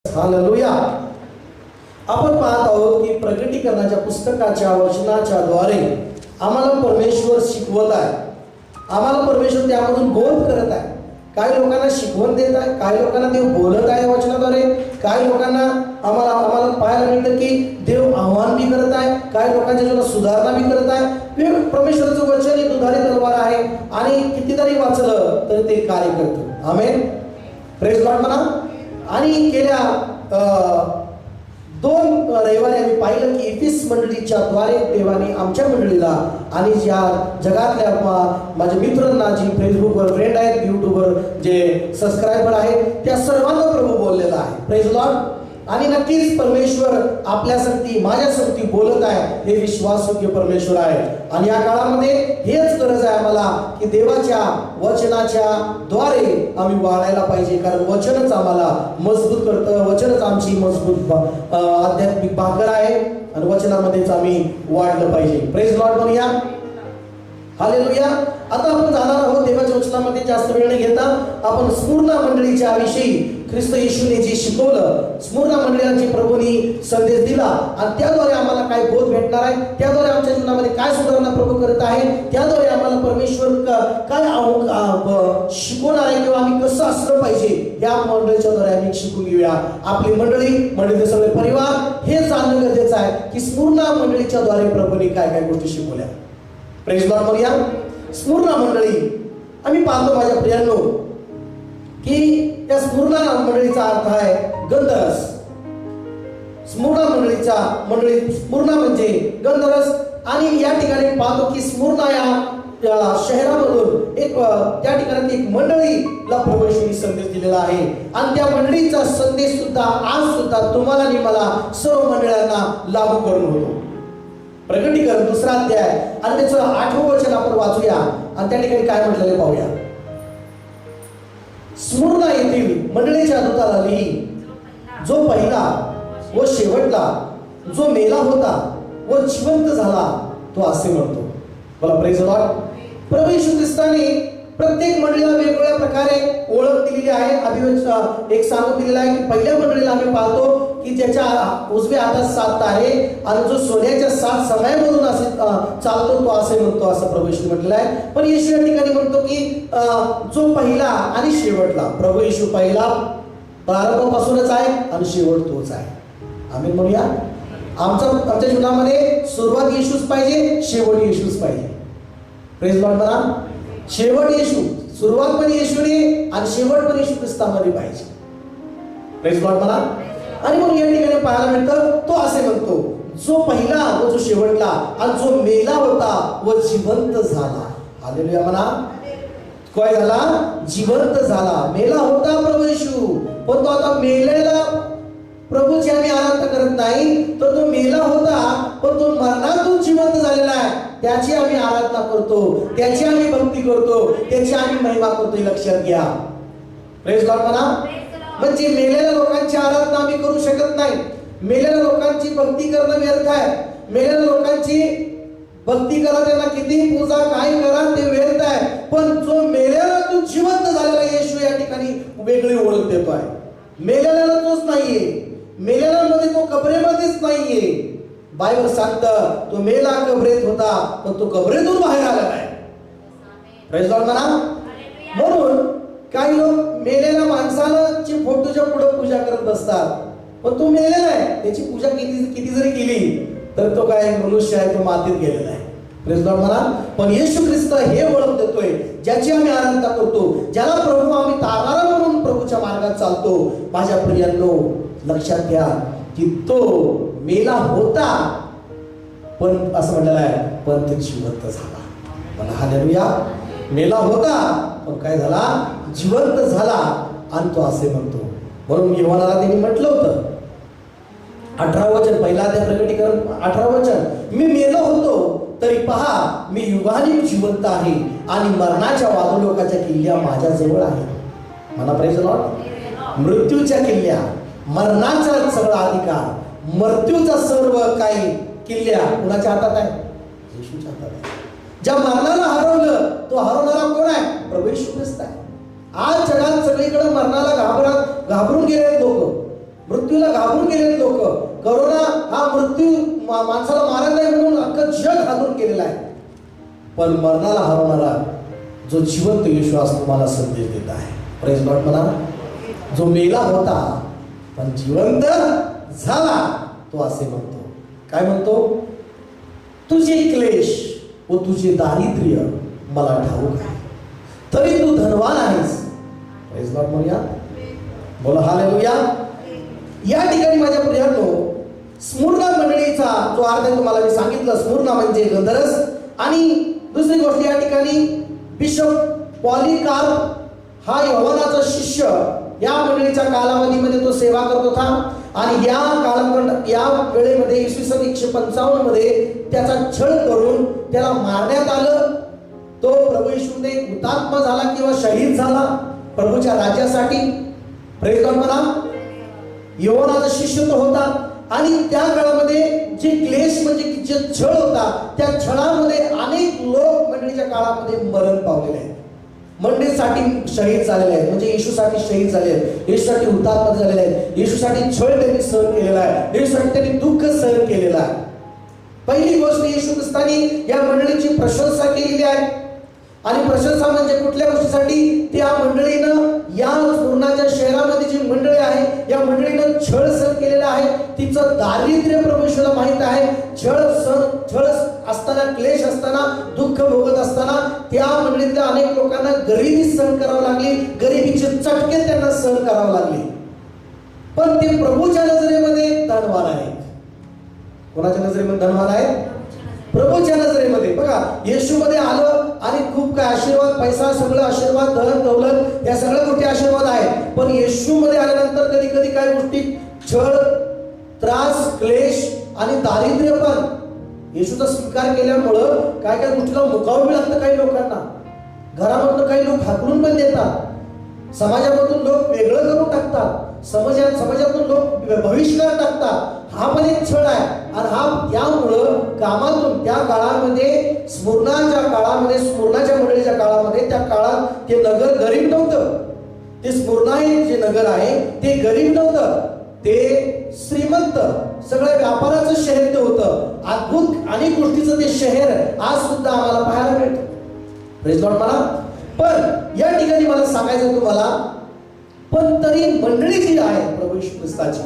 Hallelujah. आपण पाहत आहोत की प्रकटीकरणाच्या पुस्तकाच्या वचनाच्या द्वारे आम्हाला परमेश्वर शिकवत आहे. आम्हाला परमेश्वर त्यामधून बोध करत आहे. काही लोकांना शिकवण देत आहे, काही लोकांना देव बोलत आहे वचनाद्वारे, काही लोकांना आम्हाला पाहायला मिळतं की देव आव्हान भी करत आहे, काही लोकांच्या जीवनात सुधारणा भी करत आहे. परमेश्वराचं वचन ही दुधारी तलवार आहे आणि कितीतरी वाचलं तर ते कार्य करतं. आमेन. प्रेज लॉर्ड म्हणा. आणि गेल्या 2 रविवारी आम्ही पाहिलं की एफिस मंडळीच्या द्वारे देवाने आमच्या मंडळीला आणि ज्या जगातल्या माझ्या मित्रांना जी फेसबुकवर फ्रेंड आहेत, युट्यूबवर जे सबस्क्रायबर आहेत, त्या सर्वांना प्रभू बोललेला आहे. Praise Lord. आणि नक्कीच परमेश्वर आपल्यासाठी माझ्यासाठी बोलत आहे. हे विश्वासयोग्य परमेश्वर आहे. आणि या काळामध्ये हेच गरज आहे आम्हाला की देवाच्या वचनाच्या द्वारे आम्ही वाढायला पाहिजे. कारण वचनच आम्हाला मजबूत करतं, वचनच आमची मजबूत आध्यात्मिक भाकर आहे आणि वचनामध्येच आम्ही वाढलं पाहिजे. प्रेज लॉर्ड म्हणूया. हालेलुया. आता आपण जाणार आहोत देवाच्या वचनामध्ये. जास्त वेळ न घेता आपण स्मुर्ना मंडळीच्या विषयी ख्रिस्त येशूने जे शिकवलं, स्मुर्ना मंडळींची प्रभूंनी संदेश दिला आणि त्याद्वारे आम्हाला काय बोध भेटणार आहे, त्याद्वारे आमच्या जीवनामध्ये काय सुधारणा प्रभू करत आहे, त्याद्वारे आम्हाला परमेश्वर काय शिकवणार आहे किंवा आम्ही कसं असलं पाहिजे या मंडळीच्या द्वारे आम्ही शिकून घेऊया. आपली मंडळीचे सगळे परिवार हे जाणणं गरजेचं आहे की स्मुर्ना मंडळीच्या द्वारे प्रभूंनी काय काय गोष्टी शिकवल्या. प्रेज लॉर्ड म्हणूया. स्मुर्ना मंडळी आम्ही पाहतो माझ्या प्रियांनो की त्या स्मुर्ना मंडळीचा अर्थ आहे गंधरस. स्मुर्ना स्मुर्ना म्हणजे गंधरस. आणि या ठिकाणी पाहतो की स्मुर्ना या शहरामधून त्या ठिकाणी एक मंडळीला प्रभू येशूने संदेश दिलेला आहे. आणि त्या मंडळीचा संदेश सुद्धा आज सुद्धा तुम्हाला आणि मला सर्व मंडळांना लागू करून होतो. प्रकटीकरण 2 अध्याय आणि त्याचं 8वं वचन आपण वाचूया आणि त्या ठिकाणी काय म्हटलेले पाहूया. स्मुर्ना येथील मंडळीच्या दूताला लिही, जो पहिला व शेवटला, जो मेला होता व जिवंत झाला, तो असे म्हणतो. बोला प्रेज लॉर्ड. प्रभू येशू ख्रिस्ताने प्रत्येक मंडळीला वेगवेगळ्या प्रकारे ओळख दिलेली आहे. एक सांगून दिलेला आहे की पहिल्या मंडळीला आम्ही पाहतो की ज्याच्या उजव्या हातात 7 तारे आणि जो सोन्याच्या 7 समयामधून असे चालतो तो असे म्हणतो, असं प्रभू येशू म्हटलेलं आहे. पण येशू या ठिकाणी म्हणतो की जो पहिला आणि शेवटला. प्रभू येशू पहिला प्रारंभापासूनच आहे आणि शेवट तोच आहे. आम्ही म्हणूया. आमच्या जीवनामध्ये सुरुवात येशूच पाहिजे, शेवट येशूच पाहिजे. प्रेज लॉर्ड म्हणा. शेवट येशू, सुरुवात पण येशूने आणि शेवट पण येशू ख्रिस्तामध्ये पाहिजे. प्रेज लॉर्ड म्हणा. आणि म्हणून या ठिकाणी पाहायला मिळतं तो असे म्हणतो, जो पहिला व जो शेवटला आणि जो मेला होता व जिवंत झाला. हालेलुया म्हणा. काय झाला? जिवंत झाला. मेला होता प्रभू येशू, पण तो आता मेलेला प्रभूची आम्ही आराधना करत नाही, तर तो मेला होता पण तो मरणातून जिवंत झालेला आहे. त्याची आम्ही आराधना करतो, त्याची आम्ही भक्ती करतो, त्याची आम्ही महिमा करतो. लक्षात घ्या. प्रेज लॉर्ड म्हणा. म्हणजे मेलेल्या लोकांची आराधना आम्ही करू शकत नाही. मेलेल्या लोकांची भक्ती करणं व्यर्थ आहे. मेलेल्या लोकांची भक्ती करा, त्यांना किती पूजा काय करा ते व्यर्थ आहे. पण जो मेलेल्यातून जिवंत झालेला येशू या ठिकाणी वेगळी ओळख देतो आहे. मेलेल्याला तोच नाहीये, मेलेल्यामध्ये तो कबरेमध्येच नाहीये. बायबल सांगतं तो मेला कबरेत होता पण तो कबरेतून बाहेर आला आहे. प्रेज लॉर्ड म्हणा. म्हणून काही लोक मेलेल्या माणसाची फोटोच्या पुढे पूजा करत बसतात, पण तो मेलेला आहे, त्याची पूजा किती जरी केली तर तो काय मनुष्य आहे, तो मातीत गेलेला आहे. प्रेज लॉर्ड म्हणा. पण येशू ख्रिस्त हे ओळख देतोय, ज्याची आम्ही आराधना करतो, ज्याला प्रभू आम्ही तारणारा म्हणून प्रभूच्या मार्गात चालतो. माझ्या प्रियांनो लक्षात घ्या की तो मेला होता पण असं म्हटलेलं आहे पण तो जिवंत झाला. मला हालेलुया. मेला होता पण काय झाला? जिवंत झाला. आणि तो असे म्हणतो. म्हणून योहानाला त्यांनी म्हटलं होतं 18 वचन, पहिला अध्याय प्रकटीकरण 18 वचन, मी मेलो होतो तरी पहा मी युगाने जिवंत आहे आणि मरणाच्या वादळोकाच्या किल्ल्या माझ्या जवळ आहे. मला प्रेज लॉर्ड. मृत्यूच्या किल्ल्या, मरणाचा सगळा अधिकार, मृत्यूचा सर्व काही किल्ल्या कुणाच्या हातात आहे? येशूच्या हातात आहे. ज्या मरणाला हरवलं तो हरवणारा कोण आहे? प्रभू येशू ख्रिस्त आहे. आज जगात सगळीकडे मरणाला घाबरून गेले लोक. मृत्यूला घाबरून गेलेले लोक. करोना हा मृत्यू माणसाला मारत नाही म्हणून अख्खं जग घाबरून गेलेला आहे. पण मरणाला हरवणारा जो जिवंत येशू आज तुम्हाला संदेश देत आहे. Praise Lord. म्हणा, जो मेला होता पण जिवंत झाला, तो असे म्हणतो. काय म्हणतो? तुझे क्लेश व तुझे दारिद्र्य मला ठाऊक आहे, तरी तू धनवान आहेस. प्रेज लॉर्ड म्हणूया. बोला हालेलुया. या ठिकाणी माझ्या प्रियांनो, स्मुर्ना मंडळीचा जो अर्थ आहे तुम्हाला मी सांगितलं. स्मुर्ना म्हणजे गंधरस. आणि दुसरी गोष्ट, या ठिकाणी बिशप पॉलिकार्प हा योहानाचा शिष्य या मंडळीच्या कालावधीमध्ये तो सेवा करत होता. आणि या वेळेमध्ये इसवी सन 155 मध्ये त्याचा छळ करून त्याला मारण्यात आलं. तो प्रभू येशूमध्ये हुतात्मा झाला किंवा शहीद झाला प्रभूच्या राज्यासाठी. Praise Lord. म्हणा, योहानाचा शिष्य तो होता. आणि त्या काळामध्ये जे क्लेश म्हणजे जे छळ होता, त्या छळामध्ये अनेक लोक मंडळीच्या काळामध्ये मरण पावलेले आहेत. मंडळीसाठी शहीद झालेले आहेत, म्हणजे येशूसाठी शहीद झाले आहेत, येशूसाठी हुतात्मा झालेले आहेत, येशूसाठी छळ त्यांनी सहन केलेला आहे, येशूसाठी त्यांनी दुःख सहन केलेलं आहे. पहिली गोष्ट, येशू ख्रिस्तानी या मंडळीची प्रशंसा केलेली आहे. आणि प्रशंसा म्हणजे कुठल्या गोष्टीसाठी? त्या मंडळीनं, या स्मुर्नाच्या शहरामध्ये जी मंडळी आहे, या मंडळीनं छळ सहन केलेला आहे. तिचं दारिद्र्य प्रभू येशूला माहित आहे. छळ असताना, क्लेश असताना, दुःख भोगत असताना त्या मंडळीतल्या अनेक लोकांना गरिबी सहन करावी लागली. गरिबीचे चटके त्यांना सहन करावे लागले. पण ते प्रभूच्या नजरेमध्ये धनवान आहेत. कोणाच्या नजरेमध्ये धनवान आहेत? प्रभूच्या नजरेमध्ये. बघा, येशूमध्ये आलं आणि खूप काय आशीर्वाद, पैसा, सगळं आशीर्वाद, धन दौलत, या सगळ्या गोष्टी आशीर्वाद आहेत. पण येशूमध्ये आल्यानंतर कधी कधी काय गोष्टी, छळ, त्रास, क्लेश आणि दारिद्र्य पण. येशूचा स्वीकार केल्यामुळं काय काय गोष्टीला मुकावं लागतं काही लोकांना. घरामधून काही लोक हाकलून पण देतात, समाजामधून लोक वेगळं करून टाकतात, समाजातून लोक बहिष्कार टाकतात. हा पण एक छळ आहे. आणि हा त्यामुळं कामातून त्या काळामध्ये, स्मुर्नाच्या मंडळीच्या काळामध्ये, त्या काळात ते नगर गरीब नव्हतं. ते स्मुर्ना हे जे नगर आहे ते गरीब नव्हतं, ते श्रीमंत, सगळ्या व्यापाराचं शहर ते होतं. अद्भुत अनेक गोष्टीचं ते शहर आज सुद्धा आम्हाला पाहायला मिळतं. Praise Lord. मला पण या ठिकाणी मला सांगायचं तुम्हाला, पण तरी मंडळी जी आहे प्रभू येशू ख्रिस्ताची,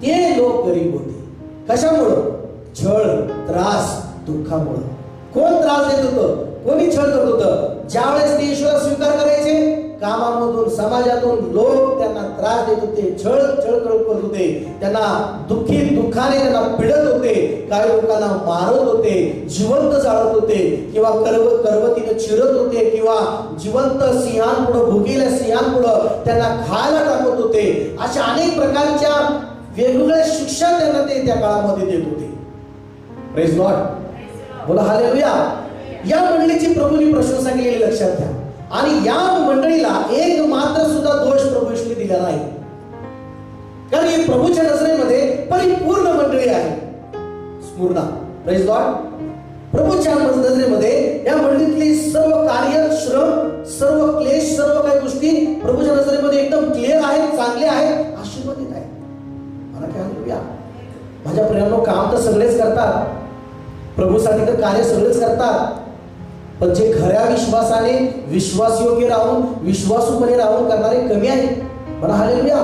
ते लोक गरीब होते. कशामुळं? छळ, त्रास, दुःखामुळं. कोण त्रास देत होतं? कोणी छळ करत होतं? ज्यावेळेस ते येशूला स्वीकार करायचे, कामामधून, समाजातून लोक त्यांना त्रास देत होते, छळ करत होते, त्यांना दुःखाने त्यांना पिडत होते, काही लोकांना मारत होते, जिवंत जाळत होते, किंवा करवतीने चिरत होते, किंवा जिवंत सिंहांपुढं, भुकेल्या सिंहांपुढं त्यांना खायला टाकत होते. अशा अनेक प्रकारच्या वेगवेगळ्या शिक्षा त्यांना ते त्या काळामध्ये देत होते. Praise Lord. बोला हालेलुया. या मंडळीची प्रभूंनी प्रशंसा केलेली लक्षात घ्या. आणि या मंडळीला एक मात्र सुद्धा दोष प्रभू येशूने दिला नाही, कारण ही प्रभूच्या नजरेमध्ये परिपूर्ण मंडळी आहे स्मुर्ना. Praise Lord. प्रभूच्या नजरेमध्ये या मंडळीतली सर्व कार्य, श्रम, सर्व क्लेश, सर्व काही गोष्टी प्रभूच्या नजरेमध्ये एकदम क्लिअर आहेत, चांगले आहेत, आशीर्वादित आहेत. मला काय हालेलुया. माझ्या प्रियांनो, काम तर सगळेच करतात, प्रभूसाठी तर कार्य सगळेच करतात, पण जे खऱ्या विश्वासाने, विश्वासयोग्य राहून, विश्वासूपणे राहून करणारे कमी आहेत. मला हालेलुया.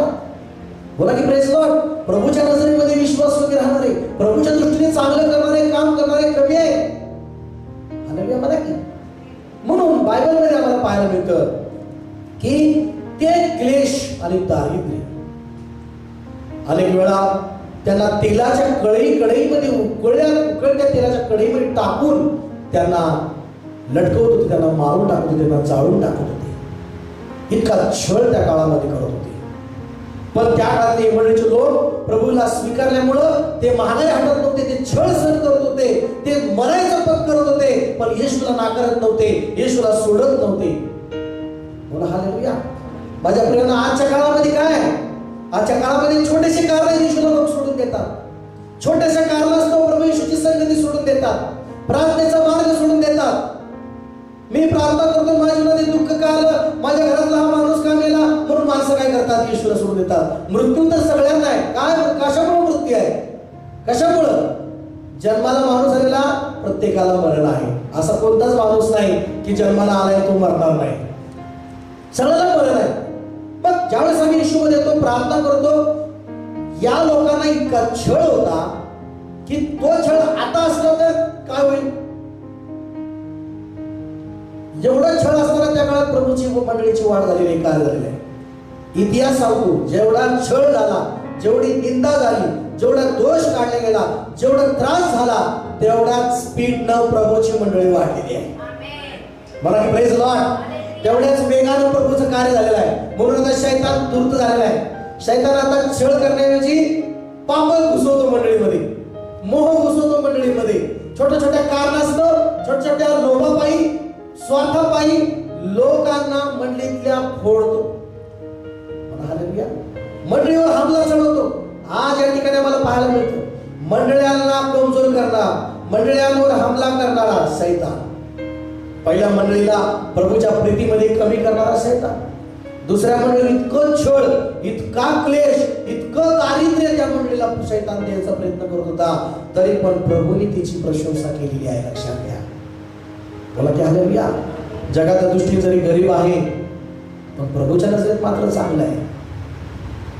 बोला की प्रेज लॉर्ड. प्रभूच्या नजरेमध्ये विश्वासयोग्य राहणारे, प्रभूच्या दृष्टीने चांगलं करणारे, काम करणारे कमी आहेत. हालेलुया. मला की म्हणून बायबलमध्ये आम्हाला पाहायला मिळतं की ते क्लेश आणि दारिद्र्य अनेक वेळा त्यांना तेलाच्या कढईमध्ये उकळत्या तेलाच्या कढईमध्ये टाकून त्यांना लटकवत होते, त्यांना मारून टाकत होते, त्यांना जाळून टाकत होते. इतका छळ त्या काळामध्ये करत होते. पण त्या काळात ते मंडळीचे लोक प्रभूला स्वीकारल्यामुळं ते महागाई हटत नव्हते, ते छळ सहन करत होते, ते मरायचं पद करत होते, पण येशूला नाकारत नव्हते, येशूला सोडत नव्हते. बोला हालेलुया. माझ्या प्रियांनो, आजच्या काळामध्ये काय? आजच्या काळामध्ये छोटेसे कारण येशूला लोक सोडून देतात. छोट्याशा कारणास्तव प्रभू येशूची संगती सोडून देतात, प्रार्थनेचा मार्ग सोडून देतात. मी प्रार्थना करतो, माझ्या जीवनात दुःख का आलं, माझ्या घरातला हा माणूस का मेला, म्हणून माणसं काय करतात? येशूला सोडून देतात. मृत्यू तर सगळ्यांना आहे. काय, कशामुळे मृत्यू आहे? कशामुळं? जन्माला माणूस आलेला प्रत्येकाला मरण आहे. असा कोणताच माणूस नाही की जन्माला आलाय तो मरणार नाही. सगळ्याला मरण आहे. पण ज्यावेळेस आम्ही येशूमध्ये येतो, प्रार्थना करतो, या लोकांना इतका छळ होता की तो छळ आता असला तर काय होईल? जेवढा छळ असताना त्या काळात प्रभूची मंडळीची वाढ झालेली आहे, कार्य झालेले आहे. इतिहास सांगतो, जेवढा छळ झाला, जेवढी निंदा झाली, जेवढा दोष काढला गेला, जेवढा त्रास झाला, तेवढ्याच स्पीडनं प्रभूची मंडळी वाढलेली आहे. मला प्रेज लॉर्ड. तेवढ्याच वेगानं प्रभूचं कार्य झालेलं आहे. म्हणून आता शैतान धूर्त झालेला आहे. शैतान आता छळ करण्याऐवजी पाप घुसवतो मंडळीमध्ये, मोह घुसवतो मंडळीमध्ये. छोट्या छोट्या कारणास्तव, छोट्या छोट्या लोभापायी, स्वार्थापायी लोकांना मंडळीतल्या फोडतो. हालेलुया. मंडळीवर हमला चढवतो. आज या ठिकाणी मला पाहायला मिळतं, मंडळ्यांना कमजोर करणारा, मंडळ्यांवर हमला करणारा शैतान. पहिल्या मंडळीला प्रभूच्या प्रीतीमध्ये कमी करणारा शैतान. दुसऱ्या मंडळीला इतकं छळ, इतका क्लेश, इतकं दारिद्र्य त्या मंडळीला शैतान द्यायचा प्रयत्न करत होता, तरी पण प्रभूने तिची प्रशंसा केलेली आहे. लक्षात घ्या. बोला की हालेलुया. जगाच्या दृष्टीने जरी गरीब आहे, पण प्रभूच्या नजरेत मात्र चांगलं आहे.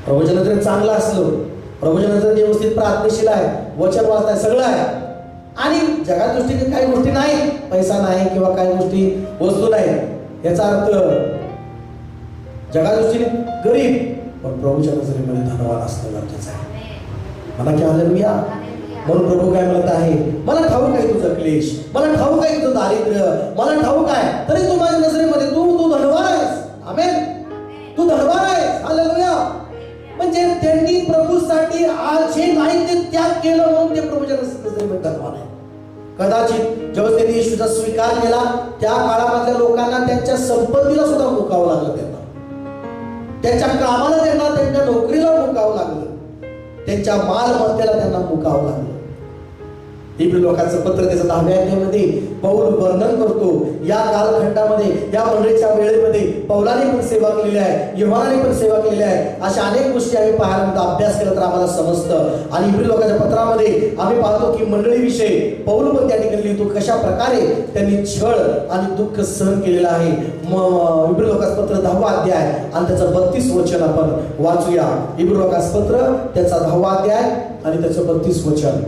प्रभूच्या नजरेत चांगलं असलं, प्रभूच्या नजरेत व्यवस्थित प्रार्थनेशील आहे, वचन वाचताय, सगळं आहे. आणि जगाच्या दृष्टीने काही गोष्टी नाही, पैसा नाही किंवा काही गोष्टी वस्तू नाही, याचा अर्थ जगाच्या दृष्टीने गरीब पण प्रभूच्या नजरेमध्ये धनवान असणं गरजेचं आहे. मला की हालेलुया. म्हणून प्रभू काय म्हणत आहे, मला ठाऊक आहे तुझं क्लेश, मला ठाऊक आहे तुझं दारिद्र्य, मला ठाऊक आहे, तरी तू माझ्या नजरेमध्ये तू धनवान आहेस. आमेन. तू धनवान आहेस. हालेलुया. म्हणजे त्यांनी प्रभूसाठी आज जे नाही ते त्याग केलं, म्हणून ते प्रभूच्या नजरेमध्ये धनवान आहे. कदाचित जेव्हा त्यांनी येशूचा स्वीकार केला, त्या काळामधल्या लोकांना त्यांच्या संपत्तीला सुद्धा मुकावं लागलं, त्यांना त्यांच्या कामाला, त्यांना त्यांच्या नोकरीला मुकावं लागलं, त्यांच्या मालमत्तेला त्यांना मुकावं लागलं. इब्री लोकांचं पत्र त्याच्या 10व्या अध्यायामध्ये पौल वर्णन करतो. या कालखंडामध्ये, या मंडळीच्या वेळेमध्ये पौलाने पण सेवा केलेली आहे, योहानाने पण सेवा केलेली आहे. अशा अनेक गोष्टी आम्ही पाहायला, अभ्यास केला तर आम्हाला समजतं. आणि इब्री लोकांच्या पत्रामध्ये आम्ही पाहतो की मंडळीविषयी पौल पण त्या ठिकाणी लिहितो, कशा प्रकारे त्यांनी छळ आणि दुःख सहन केलेलं आहे. इब्री लोकांचं पत्र 10वा अध्याय आणि त्याचं 32 वचन आपण वाचूया. इब्री लोकांचं पत्र त्याचा 10वा अध्याय आणि त्याचं 32 वचन.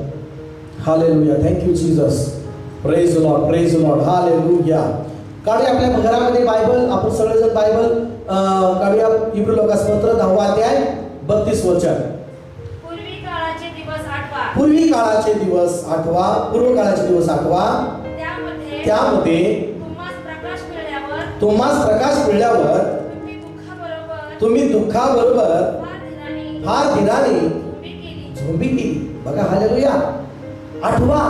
Hallelujah. Thank you Jesus. Praise the Lord, praise the Lord. Hallelujah. काढूया आपल्या घरामध्ये बायबल, आपण सगळेजण बायबल काढूया. इब्री लोकांचं पत्र 10वा अध्याय 32 वचन. पूर्वी काळाचे दिवस आठवा. पूर्वी काळाचे दिवस आठवा. पूर्व काळाचे दिवस आठवा. त्यामध्ये तुम्हास प्रकाश मिळाल्यावर तुम्ही दुःखाबरोबर फार धीराने झोंबी केली. बघा हालेलुया. आठवा.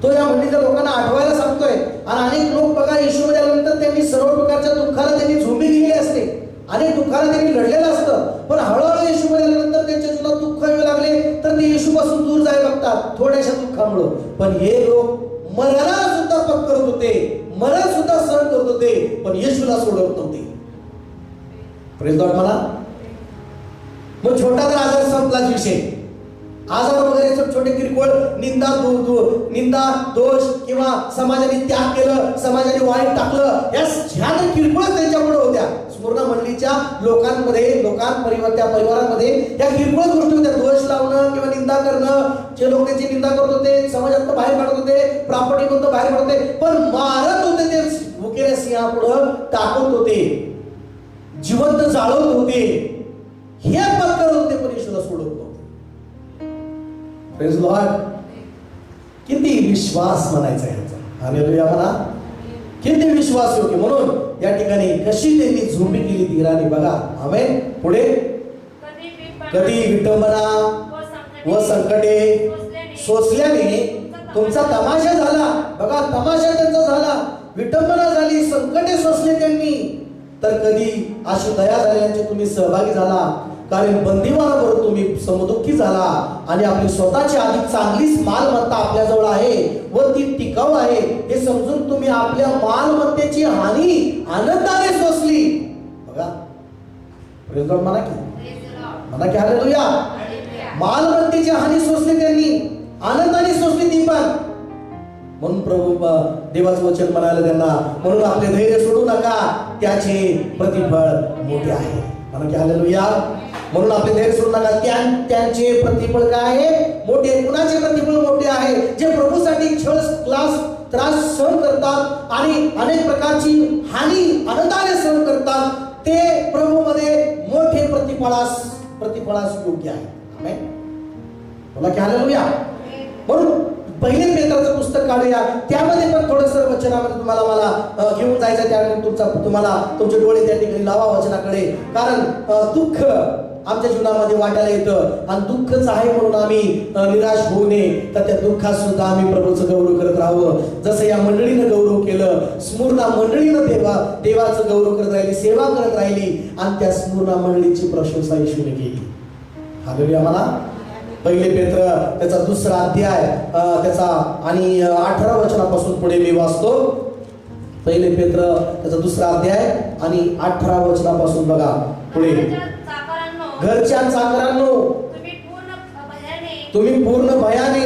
तो या मंडळीच्या लोकांना आठवायला सांगतोय. आणि अनेक लोक बघा येशूमध्ये आल्यानंतर त्यांनी सर्व प्रकारच्या दुःखाला त्यांनी झोंबी दिलेली असते, अनेक दुःखाला त्यांनी लढलेलं असतं. पण हळूहळू येशूमध्ये आल्यानंतर त्यांच्या जीवनात दुःख येऊ लागले तर ते येशूपासून दूर जायला लागतात थोड्याशा दुःखामुळे. पण हे लोक मरणाला सुद्धा पत्करत होते, मरण सुद्धा सहन करत होते, पण येशूला सोडत नव्हते. Praise God. मला मग छोटा तर आजार संपलाच विषय. आजार वगैरे छोटे किरकोळ निंदा दोष किंवा समाजाने त्याग केलं, समाजाने वाईट टाकलं, या ह्या किरकोळच त्यांच्यापुढे होत्या. पूर्ण मंडळीच्या लोकांमध्ये, त्या परिवारांमध्ये या किरकोळ गोष्टी होत्या. दोष लावणं किंवा निंदा करणं, जे लोक त्यांची निंदा करत होते, समाजात बाहेर काढत होते, प्रॉपर्टी मधून बाहेर काढत होते, पण मारत होते ते भुकेल्या सिंहापुढं टाकत होते, जिवंत जाळवत होते, हे पत्करत होते, पण येशूला सोडत नव्हते. Praise Lord. किती विश्वास म्हणायचा याचा. हालेलुया. म्हणा किती विश्वास योग्य. म्हणून या ठिकाणी कशी त्यांनी झोंबी केली धीराने. बघा. आमेन. पुढे. कधी विटंबना व संकटे सोसल्याने तुमचा तमाशा झाला. बघा तमाशा त्यांचा झाला, विटंबना झाली, संकटे सोसले त्यांनी. तर कधी अशी दया झाल्याचे तुम्ही सहभागी झाला, कारण बंदीवानाबरोबर तुम्ही समदुःखी झाला आणि आपली स्वतःची अधिक चांगलीच मालमत्ता आपल्याजवळ आहे व ती टिकाऊ आहे हे समजून तुम्ही आपल्या मालमत्तेची हानी आनंदाने सोसली. बघा प्रेज द लॉर्ड म्हणा की, Praise the Lord. म्हणा की हालेलुया. Hallelujah. मालमत्तेची हानी सोसली त्यांनी, आनंदाने सोसली ती पण. म्हणून प्रभू देवाचं वचन म्हणाले त्यांना, म्हणून आपले धैर्य सोडू नका, त्याचे प्रतिफळ मोठे आहे. म्हणा की हालेलुया. म्हणून आपले धैर्य सोडू नका, त्यांचे प्रतिफळ काय आहे? मोठे. कुणाचे प्रतिफळ मोठे आहे? जे प्रभूसाठी छळ, क्लास, त्रास सहन करतात आणि अनेक प्रकारची हानी आनंदाने सहन करतात, ते प्रभूमध्ये मोठे प्रतिफळास योग्य आहे. आमेन. बोला की हालेलुया. म्हणून पहिले पेत्राचं पुस्तक काढूया, त्यामध्ये पण थोडंसं वचनामध्ये तुम्हाला मला घेऊन जायचं. त्यावेळी तुम्हाला तुमचे डोळे त्या ठिकाणी लावा वचनाकडे. कारण दुःख आमच्या जीवनामध्ये वाटायला येतं आणि दुःखच आहे म्हणून आम्ही निराश होऊ नये, तर त्या दुःखात सुद्धा आम्ही प्रभूचं गौरव करत राहावं. जसं या मंडळीनं गौरव केलं, स्मूर्णा मंडळीनं देवाचं गौरव करत राहिली, सेवा करत राहिली आणि त्या स्मूर्णा मंडळीची प्रशंसा येशूने केली. हालेलुया म्हणा. पहिले पेत्र त्याचा 2रा अध्याय त्याचा आणि 18 वचनापासून पुढे मी वाचतो. पहिले पेत्र त्याचा 2रा अध्याय आणि 18 वचनापासून बघा पुढे. घरच्या चाकरांनो, तुम्ही पूर्ण भयाने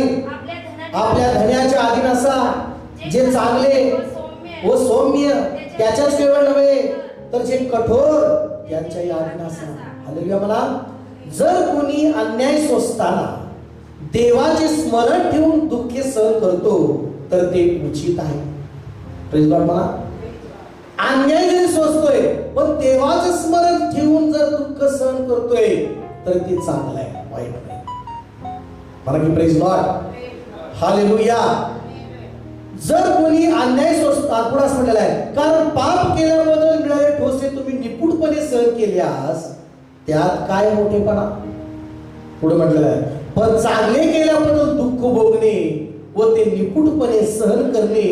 आपल्या धन्याच्या अधीन असा, जे चांगले व सौम्य त्याच्याच केवळ नव्हे, तर जे कठोर त्यांच्याही अधीन असा. हालेलुया म्हणा. जर कोणी अन्याय सोसताना देवाचे स्मरण ठेवून दुःखे सहन करतो, तर ते उचित आहे. प्रेज गॉड म्हणा. अन्याय जरी सोसतोय पण देवाचं स्मरण ठेवून जर दुःख सहन करतोय, तर ते चांगलं आहे, वाईट नाही. म्हणा की प्रेज गॉड. हालेलुया. जर कोणी अन्याय सोसतात, पुढे असं म्हटलेलं आहे, कारण पाप केल्याबद्दल मिळालेले ठोसे तुम्ही निपुणपणे सहन केल्यास त्यात काय मोठेपणा. पुढे म्हटलेलं आहे, पण चांगले केल्याबद्दल दुःख भोगणे व ते निपुणपणे सहन करणे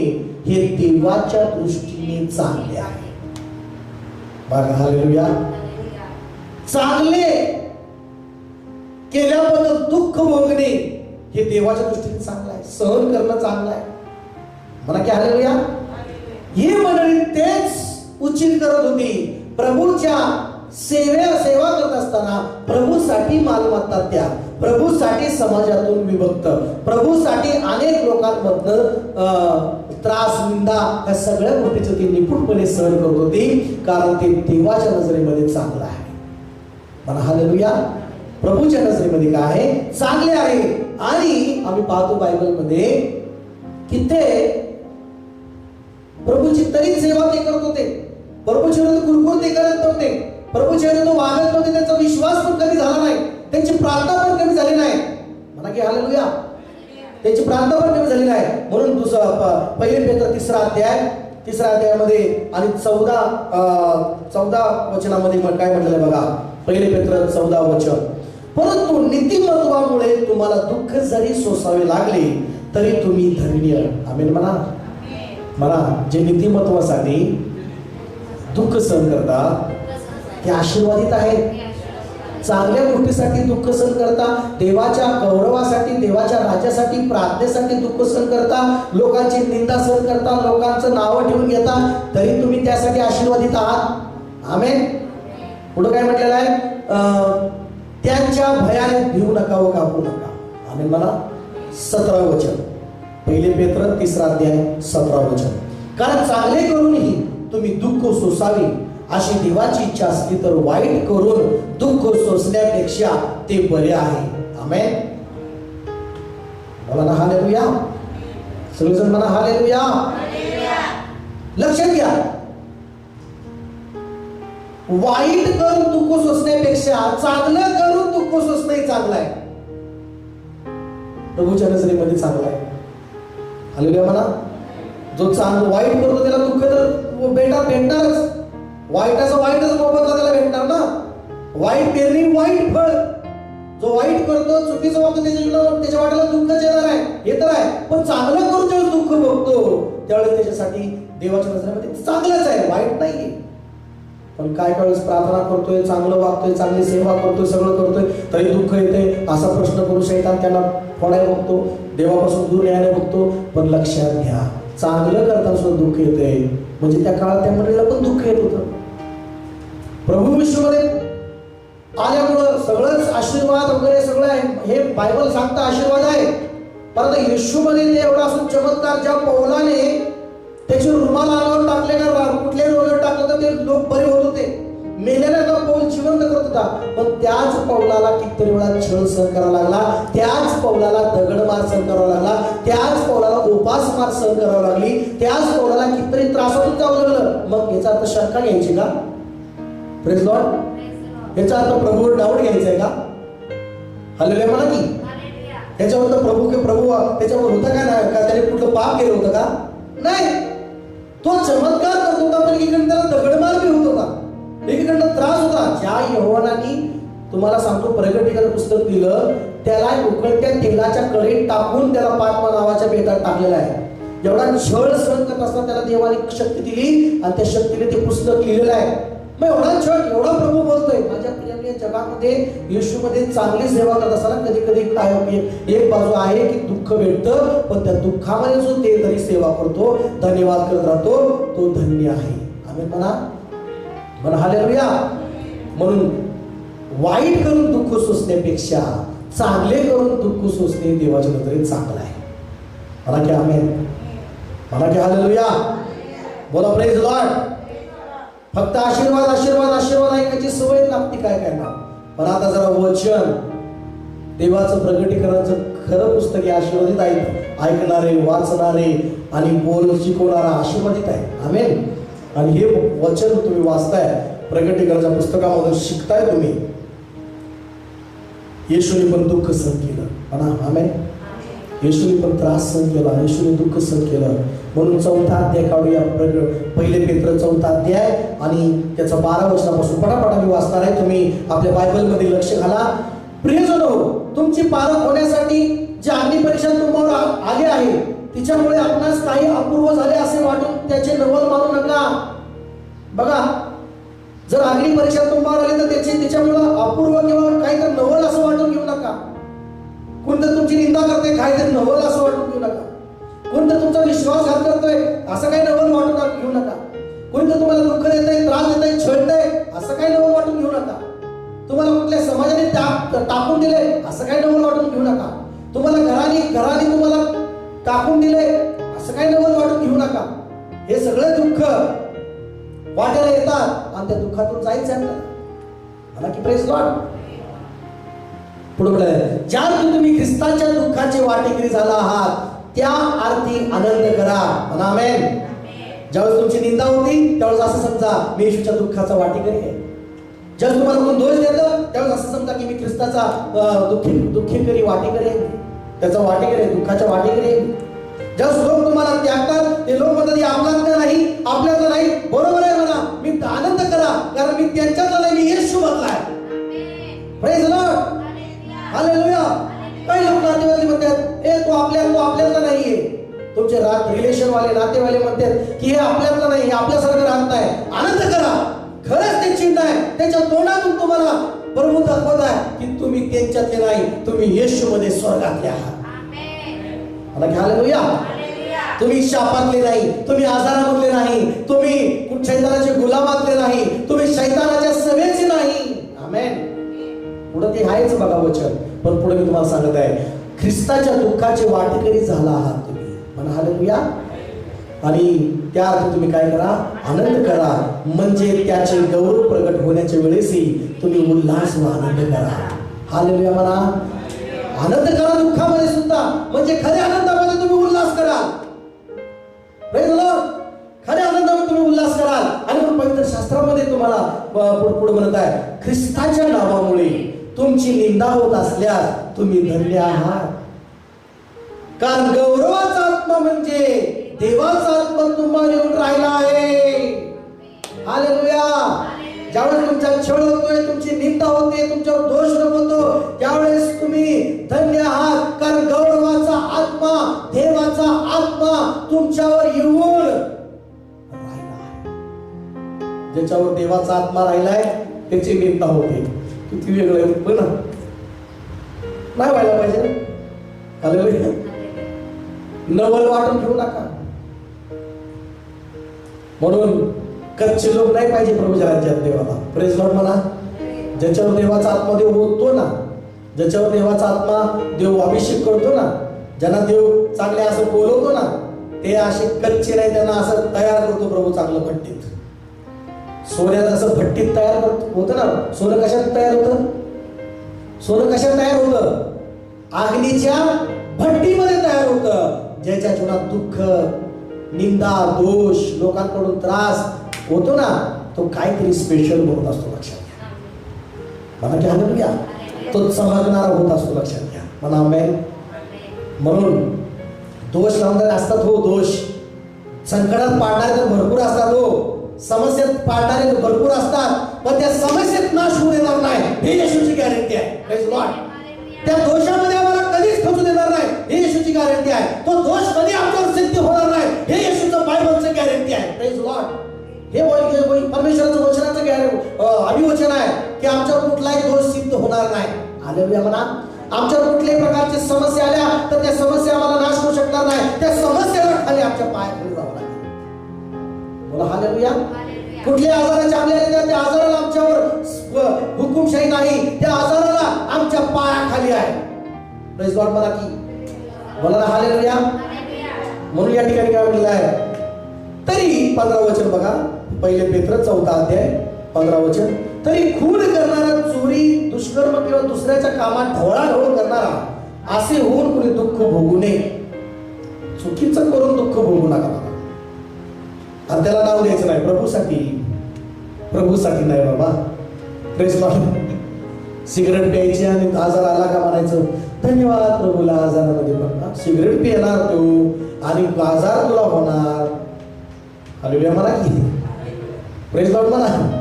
हे देवाच्या दृष्टीने चांगले आहे. बघा हालेलुया. चांगले केल्याबद्दल दुःख भोगणे हे देवाच्या दृष्टीने चांगलं आहे, सहन करणं चांगलं आहे. म्हणा की हालेलुया. ही मंडळी तेच उचित करत होती. प्रभूच्या सेवा करत असताना प्रभूसाठी मालमत्ता द्या, प्रभूसाठी समाजातून विभक्त, प्रभूसाठी अनेक लोकांमधनं त्रास, निंदा, या सगळ्या गोष्टीचं ती निपुणपणे सहन करत होती, कारण ते देवाच्या नजरेमध्ये चांगलं आहे. म्हणा हालेलुया. प्रभूच्या नजरेमध्ये काय आहे? चांगले आहे. आणि आम्ही पाहतो बायबलमध्ये की ते प्रभूची तरी सेवा ते करत होते, प्रभूच्या विरुद्ध कुरकुर ते करत नव्हते, प्रभूच्या विरुद्ध वागत नव्हते. त्यांचा विश्वास पण कमी झाला नाही, त्यांची प्रार्थना पण कमी झाली नाही. म्हणा की हालेलुया. त्यांची प्रार्थना पण कमी झाली नाही. म्हणून पहिले पेत्र 3रा अध्यायामध्ये आणि 14 वचनामध्ये काय म्हटलेलं बघा. पहिले पेत्र 14 वचन. परंतु नीतिमत्वामुळे तुम्हाला दुःख जरी सोसावे लागले तरी तुम्ही धन्य. आमेन म्हणा. म्हणा, जे नीतिमत्वासाठी दुःख सहन करतात ते आशीर्वादित आहेत. चांगल्या गोष्टीसाठी दुःख सहन करता, देवाच्या गौरवासाठी, देवाच्या राज्यासाठी, प्रार्थनेसाठी दुःख सहन करता, लोकांची निंदा सहन करता, लोकांचं नावं ठेवून घेता, तरी तुम्ही त्यासाठी आशीर्वादित आहात. आमेन. पुढे काय म्हटलेलं आहे? त्यांच्या भयाने भिवू नका व घाबरू नका. आमेन म्हणा. 17 वचन. पहिले पेत्र 3रा अध्याय 17 वचन. कारण चांगले करूनही तुम्ही दुःख सोसावी अशी देवाची इच्छा असली तर वाईट करून दुःख सोसण्यापेक्षा ते बरे आहे. आमेन. बोला ना हालेलुया. सगळेजण म्हणा हालेलुया. लक्षात घ्या, वाईट करून दुःख सोसण्यापेक्षा चांगलं करून दुःख सोसणं चांगलं आहे. प्रभूच्या नजरेमध्ये चांगलं आहे. हालेलुया म्हणा. जो वाईट करतो त्याला दुःख तर भेटणारच. वाईटाचा वाईटच मोबदला त्याला भेटणार ना. वाईट पेरणी वाईट फळ. जो वाईट करतो, चुकीचं वागतो, त्याच्या वाट्याला दुःखच येणार आहे, हे तर आहे. पण चांगलं करून जेव्हा दुःख बघतो त्यावेळेस त्याच्यासाठी देवाच्या नजरेमध्ये चांगलंच आहे, वाईट नाही. पण काय वेळेस प्रार्थना करतोय, चांगलं वागतोय, चांगली सेवा करतोय, सगळं करतोय, तरी दुःख येते. असा प्रश्न करू शैतान त्यांना फोडायला बघतो, देवापासून दूर न्यायला बघतो. पण लक्षात घ्या, चांगलं करताना सुद्धा दुःख येते. म्हणजे त्या काळात त्या मंडळीला पण दुःख येत होतं. प्रभू विश्वमध्ये आल्यामुळं सगळंच आशीर्वाद वगैरे सगळं आहे, हे बायबल सांगतं आशीर्वाद आहे. परंतु येशूमध्ये ते एवढा असून चमत्कार, ज्या पौलाने त्याचे रुमाल अंगावर टाकले का कुठल्याही रोगावर टाकलं तर ते लोक बरे होत होते. मेलेला पौल जिवंत करत होता. पण त्याच पौलाला कितीतरी वेळा छळ सहन करावा लागला, त्याच पौलाला दगडमार सहन करावा लागला, त्याच पौलाला उपासमार सहन करावी लागली, त्याच पौलाला कितीतरी त्रासातून जावं लागलं. मग याचा अर्थ शंका घ्यायची का? Praise Lord. याचा अर्थ प्रभूवर डाऊट घ्यायचा आहे का? हालेलुया म्हणा की. त्याच्यावर तर प्रभू त्याच्यावर होता का नाही का? त्याने कुठलं पाप केलं होतं का? नाही. तो चमत्कार करत होता, पण एकीकडे त्याला दगडमार बी होत होता, एकीकडे त्रास होता. ज्या यहोवानी तुम्हाला सांगतो प्रगटीकरण पुस्तक दिलं, त्याला उकळत्या तेलाच्या कढईत टाकून त्याला पात्मा नावाच्या बेटात टाकलेला आहे. एवढा छळ सहन करत असताना त्याला देवाने शक्ती दिली आणि त्या शक्तीने ते पुस्तक लिहिलेलं आहे. मग एवढा छळ, एवढा प्रभू बोलतोय. माझ्या प्रिय जगामध्ये येशूमध्ये चांगली सेवा करत असताना कधी कधी काय एक बाजू आहे की दुःख भेटतं, पण त्या दुःखामध्ये जो ते तरी सेवा करतो, धन्यवाद करत राहतो, तो धन्य आहे. आम्ही म्हणा हालेलुया. म्हणून वाईट करून दुःख सोसण्यापेक्षा चांगले करून दुःख सोसणे देवाच्या नजरेत चांगलं आहे. मला की आमेन, मला की हालेलुया. बोला प्रेज लॉर्ड. फक्त आशीर्वाद आशीर्वाद आशीर्वाद ऐकायची सवय लागते, काय करणार. पण आता जरा वचन देवाचं प्रगटीकरणाचं खरं पुस्तक हे आशीर्वादित आहे. ऐकणारे, वाचणारे आणि बोल शिकवणारा आशीर्वादित आहे. आमेन. आणि हे वचन तुम्ही वाचताय, प्रगटीकरणाच्या पुस्तकामधून शिकताय तुम्ही. येशूने पण दुःख सहन केलं म्हणा. आमेन. येशूने पण त्रास सहन केला, येशूने दुःख सहन केलं. म्हणून 4था अध्याय काढूया. पहिले पेत्र 4था अध्याय आणि त्याचा 12 वचनापासून पटापटा मी वाचणार आहे. तुम्ही आपल्या बायबलमध्ये लक्ष घाला. प्रियजनो, तुमची पारख होण्यासाठी जी अग्नी परीक्षा तुम्हावर आली आहे, तिच्यामुळे आपणास काही अपूर्व झाले असे वाटून त्याचे नवल मानू नका. बघा, जर अग्नी परीक्षा तुम्हावर आली तर त्याच्यामुळे अपूर्व किंवा काहीतरी नवल असं वाटून घेऊ नका. कोणतं तुमची निंदा करते, काहीतरी नवल असं वाटून घेऊ नका. कोणतं तुमचा विश्वासघात करतोय, असं काही नवल वाटून घेऊ नका. कोणतं तुम्हाला दुःख देतंय, त्रास देतंय, छळतंय, असं काही नवल वाटून घेऊ नका. तुम्हाला कुठल्या समाजाने टाकून दिले, असं काही नवल वाटून घेऊ नका. तुम्हाला घराने तुम्हाला टाकून दिले, असं काही नवल वाटून घेऊ नका. हे सगळे दुःख वाट्याला येतात आणि त्या दुःखातून जायचं आपल्याला. मला की प्रेज लॉर्ड. पुढे ज्या तुम्ही ख्रिस्ताच्या दुःखाचे वाटेकरी झाला आहात, त्या अर्थी आनंद करा. आमेन. ज्यावेळेस तुमची निंदा होती त्यावेळेस असं समजा मी येशूच्या दुःखाचा वाटेकरी आहे. ज्यावेळेस तुम्हाला कोण दोष देतं त्यावेळेस असं समजा की मी ख्रिस्ताचा दुःखीकरी वाटेकरी आहे, त्याचा वाटेकरी आहे, दुःखाच्या वाटेकरी आहे. ज्यावेळेस लोक तुम्हाला त्यागतात, ते लोक म्हणतात आपल्यातलं नाही, आपल्यातलं नाही. बरोबर आहे म्हणा, मी आनंद करा, कारण मी त्यांच्यातला नाही, मी येशू मधला आहे. Praise Lord. हालेलुया. काही लोक नातेवाईक म्हणतात ए तो आपल्यातला नाहीये. तुमचे रिलेशन वाले नातेवाले म्हणतात की हे आपल्यातलं नाही, हे आपल्यासारखं राहत नाही. आनंद करा, खरंच ते चिन्ह आहे. त्याच्या तोंडातून तुम्हाला प्रभू दाखवत आहे की तुम्ही त्यांच्यातले नाही, तुम्ही येशूमध्ये स्वर्गातले आहात. मला की हालेलुया. तुम्ही शापातले नाही, तुम्ही आजारामधले नाही, तुम्ही शैतानाचे गुलामातले नाही, तुम्ही शैतानाच्या सभेचे नाही. आमेन. पुढे ते आहेच बघा वचन, पण पुढे मी तुम्हाला सांगत आहे ख्रिस्ताच्या दुःखाचे वाटेकरी झाला आहात तुम्ही. म्हणा हालेलुया. आणि त्या अर्थी तुम्ही काय करा, आनंद करा. म्हणजे त्याचे गौरव प्रगट होण्याच्या वेळेसही तुम्ही उल्हास व आनंद करा. हालेलुया म्हणा. आनंद करा दुःखामध्ये सुद्धा, म्हणजे खऱ्या आनंदामध्ये तुम्ही उल्हास कराल. Praise the Lord. खऱ्या आनंदामध्ये तुम्ही उल्हास कराल. आणि मग पवित्र शास्त्रामध्ये तुम्हाला पुढे म्हणत आहे ख्रिस्ताच्या नावामुळे तुमची निंदा होत असल्यास तुम्ही धन्य आहात, कारण गौरवाचा आत्मा म्हणजे देवाचा आत्मा तुम्हाला येऊन राहिला आहे. हालेलुया. ज्यावेळेस तुमचा छळ होतोय, तुमची निंदा होते, तुमच्यावर दोष होतो, त्यावेळेस तुम्ही धन्य आहात, कारण गौरवाचा आत्मा, देवाचा आत्मा तुमच्यावर येऊन राहिला आहे. ज्याच्यावर देवाचा आत्मा राहिलाय त्याची निंदा होते. किती वेगळं आहे पण नाही व्हायला पाहिजे. हालेलुया. नवल वाटून घेऊ नका. म्हणून कच्चे लोक नाही पाहिजे प्रभूच्या राज्यात देवाला. प्रेज लॉर्ड म्हणा. ज्याच्यावर देवाचा आत्मा देव होतो ना, ज्याच्यावर देवाचा आत्मा देव अभिषेक करतो ना, ज्यांना देव चांगले असं बोलवतो ना, ते असे कच्चे नाही, त्यांना असं तयार करतो प्रभू चांगलं भट्टीत. सोन्यात असं भट्टीत तयार होतं ना. सोनं कशात तयार होतं? सोनं कशात तयार होतं? अग्नीच्या भट्टीमध्ये तयार होतं. ज्याच्या जीवनात दुःख, निंदा, दोष, लोकांकडून त्रास होतो ना, तो काहीतरी स्पेशल होत असतो. लक्षात घ्या. मला की हालेलुया, तो चमकणारा होत असतो. लक्षात घ्या. मला आमेन. म्हणून दोष लावणारे असतात हो, दोष संकटात पाडणारे तर भरपूर असतात हो, समस्येत पाडणारे तर भरपूर असतात, पण त्या समस्येत नाश होऊ देणार नाही, हे येशूची गॅरंटी आहे. Praise Lord. त्या दोषामध्ये आम्हाला कधीच फसू देणार नाही, हे येशूची गॅरंटी आहे. तो दोष कधी आमच्यावर सिद्ध होणार नाही, हे येशूचं बायबलचं गॅरंटी आहे. Praise Lord. हे परमेश्वराचं वचनाचं अभिवचन आहे की आमच्यावर कुठलाही दोष सिद्ध होणार नाही. हालेलुया म्हणा. आमच्यावर कुठल्याही प्रकारची समस्या आल्या तर त्या समस्या आम्हाला नाश होऊ शकणार नाही. त्या समस्येला खाली आमच्या पायाखाली जावं लागेल. बोला हालेलुया. कुठल्या आजाराच्या आल्या त्या आजाराला आमच्यावर हुकुमशाही नाही, त्या आजाराला आमच्या पायाखाली आहे. प्रेज लॉर्ड म्हणा की. बोला ना हालेलुया. म्हणून या ठिकाणी काय म्हटलेलं आहे? तरी 15 वचन बघा, पहिले पेत्र 4 अध्याय 15 वचन. तरी खून करणारा, चोरी, दुष्कर्म किंवा दुसऱ्याच्या कामात ढवळाढवळ करणारा असे होऊन कुणी दुःख भोगू नये. चुकीचं करून दुःख भोगू नका. आणि त्याला नाव द्यायचं नाही प्रभूसाठी. प्रभूसाठी नाही बाबा. Praise Lord. सिगरेट प्यायची आणि आजार आला का म्हणायचं धन्यवाद प्रभूला. आजारामध्ये पण सिगरेट पिणार तू आणि आजार तुला होणार. हालेलुया म्हणा की. प्रेज लॉर्ड म्हणा.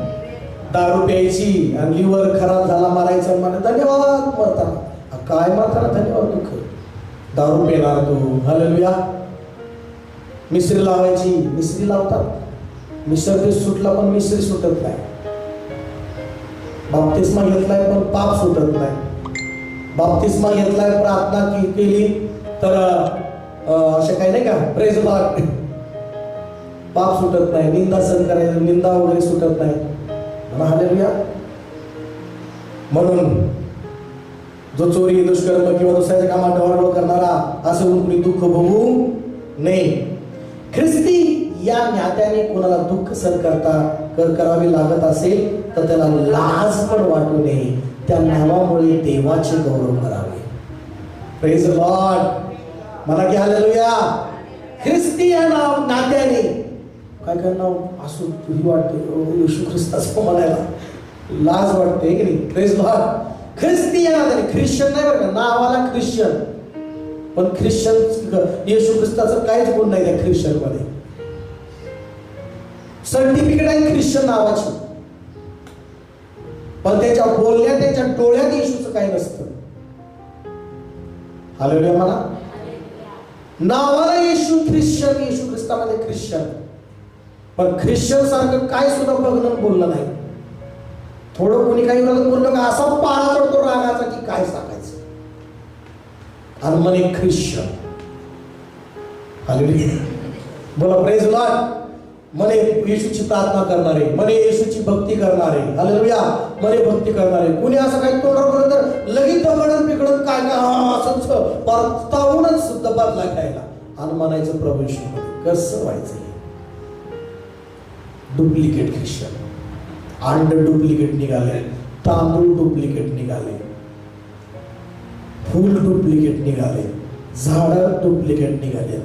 दारू प्यायची आणि लिव्हर खराब झाला मारायचं म्हणा धन्यवाद मरताना. काय मरताना धन्यवाद दुःख. दारू पिणार तू. हालेलुया. मिसरी लावायची, मिसरी लावतात. मिसरी सुटला पण मिसरी सुटत नाही. बाप्तिस्मा घेतलाय पण पाप सुटत नाही. बाप्तिस्मा घेतलाय, प्रार्थना केली तर अशा काही नाही का, प्रेज लॉर्ड, पाप सुटत नाही. निंदा सहन करायचं, निंदा वगैरे सुटत नाही. हालेलुया. म्हणून जो चोरी, दुष्कर्म किंवा दुसऱ्याच्या कामात ढवळाढवळ करणारा असं होऊन कुणी दुःख भोगू नये. ख्रिस्ती या नात्याने कोणाला दुःख सहन करावे लागत असेल तर त्याला लाज पण वाटू नये. त्या नावामुळे देवाचे गौरव करावे. Praise Lord. मला की हालेलुया. ख्रिस्ती या नात्याने काय नाव असू तुझी वाटते येशू ख्रिस्ताचं म्हणायला लाज वाटते की नाही. Praise Lord. ख्रिस्ती या नात्याने, ख्रिश्चन नाही बरं का, नावाला ख्रिश्चन, पण ख्रिश्चन येशू ख्रिस्ताचं काहीच गुण नाही त्या ख्रिश्चन मध्ये. सर्टिफिकेट आहे ख्रिश्चन नावाची, पण त्याच्या बोलण्यात, त्याच्या डोळ्यात येशूचं काही नसतं. हालेलुया म्हणा. नावाला येशू ख्रिश्चन, येशू ख्रिस्तामध्ये ख्रिश्चन, पण ख्रिश्चन सारखं काय सुद्धा बघणं बोललं नाही. थोडं कोणी काही बोललं का असा पारा चढतो रागाचा की काय सांगायचं. आणि म्हणे ख्रिश्चन. हालेलुया. बोला प्रेज लॉर्ड. म्हणे येशूची प्रार्थना करणारे, म्हणे येशूची भक्ती करणारे. हालेलुया. म्हणे भक्ती करणारे. कुणी असं काही तोंडावर बोललं तर लगेच दगडून पिकडून काय असंच परतावूनच बदला घ्यायला आणि म्हणायचं प्रभू येशूमध्ये. कसं व्हायचं? Duplicate Christian. अंड डुप्लिकेट निघाले, तांदूळ डुप्लिकेट निघाले, फूल डुप्लिकेट निघाले, झाडं डुप्लिकेट निघाले.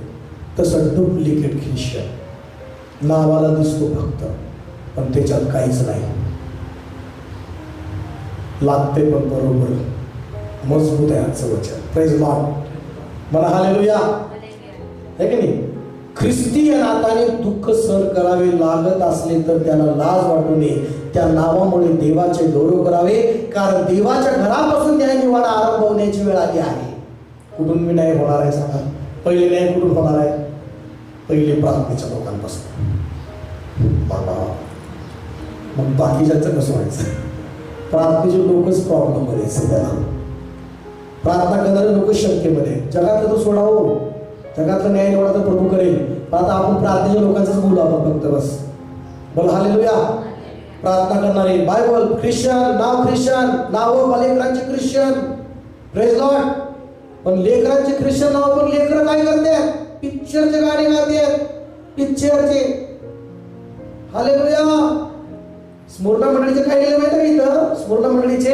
तसं डुप्लिकेट ख्रिश्चन नावाला दिसतो फक्त, पण त्याच्यात काहीच नाही. लागते पण बरोबर. मजबूत आहे आजचं वचन. Praise Lord. मला हालेलुया. है की नाही. ख्रिस्ती या नात्याने दुःख सहन करावे लागत असले तर त्याला लाज वाटू नये. त्या नावामुळे देवाचे गौरव करावे, कारण देवाच्या घरापासून न्यायनिवाडा आरंभ होण्याची वेळ आली आहे. कुठून मी न्याय होणार आहे सांगा? पहिले न्याय कुठून होणार आहे? पहिले प्रार्थनेच्या लोकांपासून. बाबा मग बाकीच्यांचं कसं व्हायचं? प्रार्थनेचे लोकच प्रॉब्लेम मध्ये सध्याला. प्रार्थना करणारे लोक शंकेमध्ये. जगातलं तो सोडावं, जगातलं न्याय निवडा तर प्रभू करेल. पण आता आपण प्रार्थनेच्या लोकांचंच बोलू आपण फक्त बस. बोला हालेलुया. प्रार्थना करणारे बायबल ख्रिश्चन, नाव लेकरांचे ख्रिश्चन, प्रेज लॉर्ड. पण लेकरांचे ख्रिश्चन नाव, पण लेकर काय करतात? पिक्चरचे गाणे गातात, पिक्चरचे. हालेलुया. स्मरणा मंडळीचे काय लिहिलं माहिती आहे इथं? स्मरणा मंडळीचे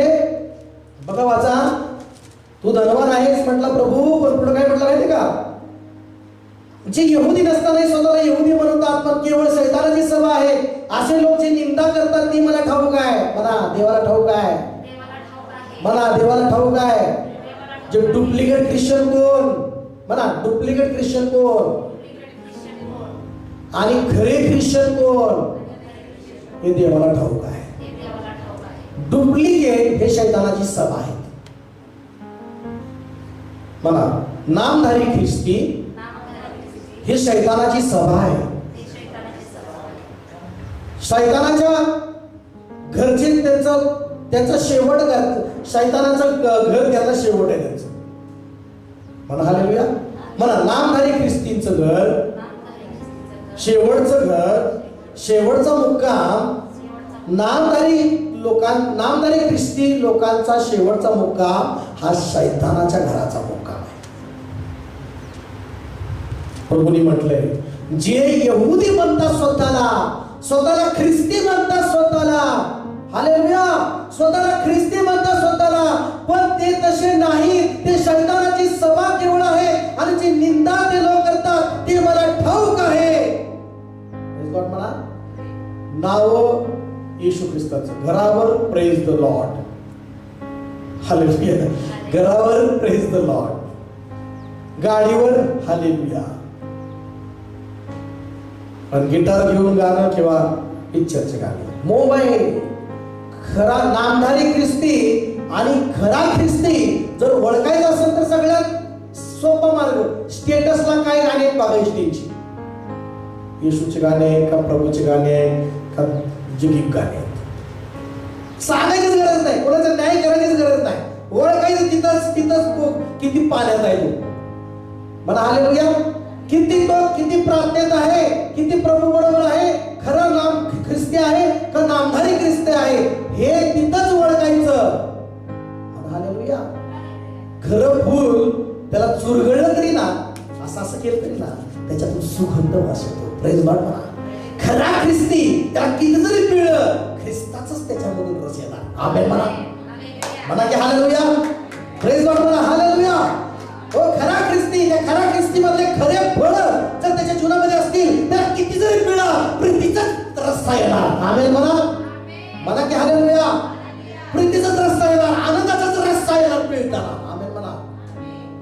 बघा वाचा. तू धनवान आहेस म्हटला प्रभू, पण पुढे काय म्हटलं माहिती का? जे यहुदी नसताना स्वतःला यहुदी म्हणतात, पण केवळ शैतानाची सभा आहे असे लोक जे निंदा करतात ती मला ठाऊक आहे. म्हणा देवाला ठाऊक आहे. म्हणा देवाला ठाऊक आहे. जे डुप्लिकेट ख्रिश्चन कोण? म्हणा डुप्लिकेट ख्रिश्चन कोण आणि खरे ख्रिश्चन कोण? हे देवाला ठाऊक आहे. डुप्लिकेट हे शैतानाची सभा आहे. म्हणा नामधारी ख्रिस्ती ही शैतानाची सभा आहे. शैतानाच्या घरचे त्यांचा शेवट, शैतानाचं घर त्याचा शेवट आहे त्यांचं. म्हणा हालेलुया. म्हणा नामधारी ख्रिस्तींचं घर, शेवटचं घर, शेवटचा मुक्काम, नामधारी ख्रिस्ती लोकांचा शेवटचा मुक्काम हा शैतानाच्या घराचा मुक्काम आहे. प्रभूंनी म्हटलंय जे यहुदी म्हणतात स्वतःला ख्रिस्ती म्हणतात स्वतःला, हालेलुया, स्वतःला ख्रिस्ती म्हणतात स्वतःला, पण ते तसे नाही. ते शैतानाची सभा केवळ आहे आणि जी निंदा ते लोक करतात ते मला ठाऊक आहे. म्हणा नाव येशू ख्रिस्ताचं, घरावर प्रेज द लॉर्ड. हालेलुया. घरावर प्रेज द लॉर्ड, गाडीवर हालेलुया, पण गिटार घेऊन गाणं किंवा पिक्चरचे गाणे, मोबाईल. खरा नामधारी ख्रिस्ती आणि खरा ख्रिस्ती जर ओळखायचं असेल तर सगळ्यात सोपा मार्ग स्टेटसला काय गाणे बघायची त्यांची. येशूचे गाणे आहेत का, प्रभूचे गाणे आहेत का, जगिक गाणे आहेत. सांगायचीच गरज नाही, कोणाचा न्याय करायचीच गरज नाही. ओळखायचं तिथंच किती पाण्यात आहे तो. म्हणा हालेलुया. किती प्रार्थनेत आहे, किती प्रभू बरोबर आहे, खरं नाम ख्रिस्ती आहे का नामधारी ख्रिस्ती आहे हे तिथंच ओळखायचं. हालेलुया. खरं फूल त्याला चुरगळलं तरी ना, असं केलं तरी ना, त्याच्यातून सुगंध वास येतो. Praise Lord. म्हणा खरा ख्रिस्ती त्याला किती जरी पिळलं, ख्रिस्ताचंच त्याच्यामधून रस येणार. आमेन म्हणा. म्हणा की हालेलुया. Praise Lord. म्हणा हालेलुया. हो खरा ख्रिस्ती, त्या खरा ख्रिस्ती मधले खरे फळ जर त्याच्या जीवनामध्ये असतील तर किती जरी पिळा प्रीतीचाच रस्ता येणार. आमेन म्हणा. म्हणा की हालेलुया. प्रीतीचाच रस्ता येणार, आनंदाचाच रस्ता येणार पिळताना. आमेन म्हणा.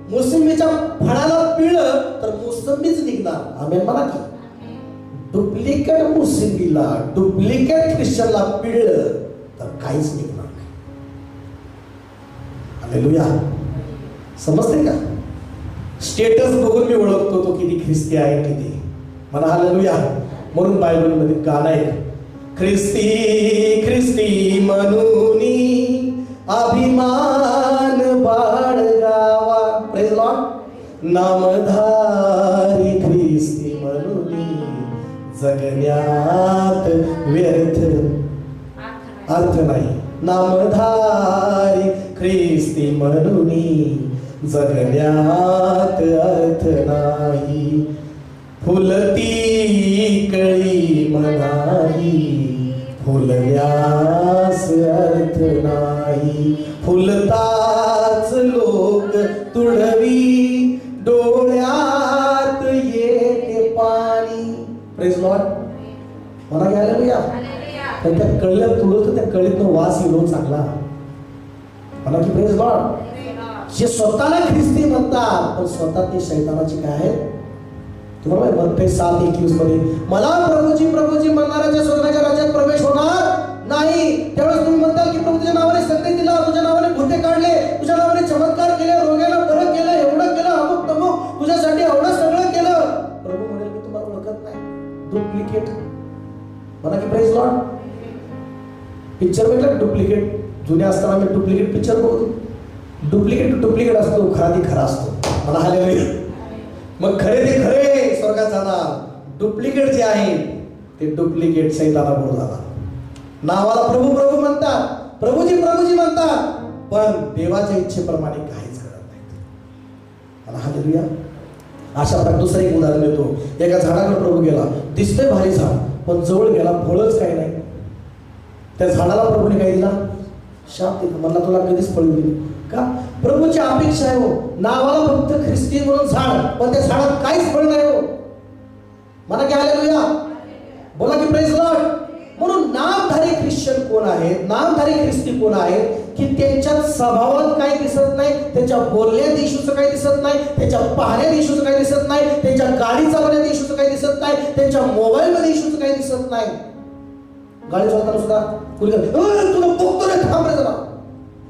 मोसंबीच्या फळाला पिळलं तर मोसंबीच निघणार. आमेन म्हणा की. डुप्लिकेट मोसंबीला, डुप्लिकेट ख्रिश्चनला पिळलं तर काहीच निघणार नाही. हालेलुया. समजते का? स्टेटस बघून मी ओळखतो तो किती ख्रिस्ती आहे किती. म्हणा हालेलुया. म्हणून बायबल मध्ये गाणं आहे, ख्रिस्ती ख्रिस्ती म्हणूनी अभिमान बाळगावा. Praise Lord. नामधारी ख्रिस्ती म्हणूनी जगण्यात व्यर्थ अर्थ नाही. नामधारी ख्रिस्ती म्हणूनी जगण्यात अर्थ नाही. फुलती कळी म्हणाली फुलण्यास अर्थ नाही. फुलताच लोक तुडवी डोळ्यात येते पाणी. Praise Lord. मला घ्यायला भैया. पण त्या कळीला तुडवतो, त्या कळीतनं वास येतो चांगला. मला की प्रेज लॉर्ड. जे स्वतःला ख्रिस्ती म्हणतात पण स्वतः ते शैतानाचे काय आहेत? तुम्हाला मत्ते 7:21 मध्ये मला प्रभूजी प्रभूजी म्हणणाऱ्याच्या स्वर्गाच्या राज्यात प्रवेश होणार नाही. त्यावेळेस तुम्ही म्हणताल की प्रभू तुझ्या नावाने संदेश दिला, तुझ्या नावाने भूते काढले, तुझ्या नावाने चमत्कार केले, रोग्याला बरं केलं, एवढं केलं, अमुक तमुक, तुझ्यासाठी एवढं सगळं केलं. प्रभू म्हणेल मी तुम्हाला ओळखत नाही. डुप्लिकेट. म्हणा की प्रेज लॉर्ड. पिक्चर बघितलं डुप्लिकेट. जुने असताना मी डुप्लिकेट पिक्चर बघतो. डुप्लिकेट असतो, खरा ती खरा असतो. मला हालेलुया. मग खरे ते खरे स्वर्गात जाणार, डुप्लिकेट जे आहे ते डुप्लिकेट सैतानाबरोबर जाणार. नावाला प्रभू प्रभू म्हणतात, प्रभूजी प्रभूजी म्हणतात, पण देवाच्या इच्छेप्रमाणे काहीच करत नाहीत. मला हालेलुया. अशा प्रकारे दुसरं एक उदाहरण देतो. एका झाडाकडे प्रभू गेला, दिसतंय भारी झाड, पण जवळ गेला फळच काही नाही. त्या झाडाला प्रभूने काय दिला? शाप दिला. म्हणला तुला कधीच फळ दिली का? प्रभूची अपेक्षा आहे हो, नावाला फक्त ख्रिस्ती म्हणून झाड, पण त्या झाडात काहीच फळ नाही हो. म्हणा की हालेलुया, बोला की प्रेज लॉर्ड. म्हणून नामधारी ख्रिश्चन कोण आहेत, नामधारी ख्रिस्ती कोण आहेत की त्यांच्या स्वभावात काही दिसत नाही, त्यांच्या बोलण्यात इशूचं काही दिसत नाही, त्यांच्या पाहण्यात इशूचं काही दिसत नाही, त्यांच्या गाडी चालवण्यात इशूचं काही दिसत नाही, त्यांच्या मोबाईलमध्ये इशूचं काही दिसत नाही. गाडी चालवताना सुद्धा कुणी तुला बघतो रे, थांब रे जरा.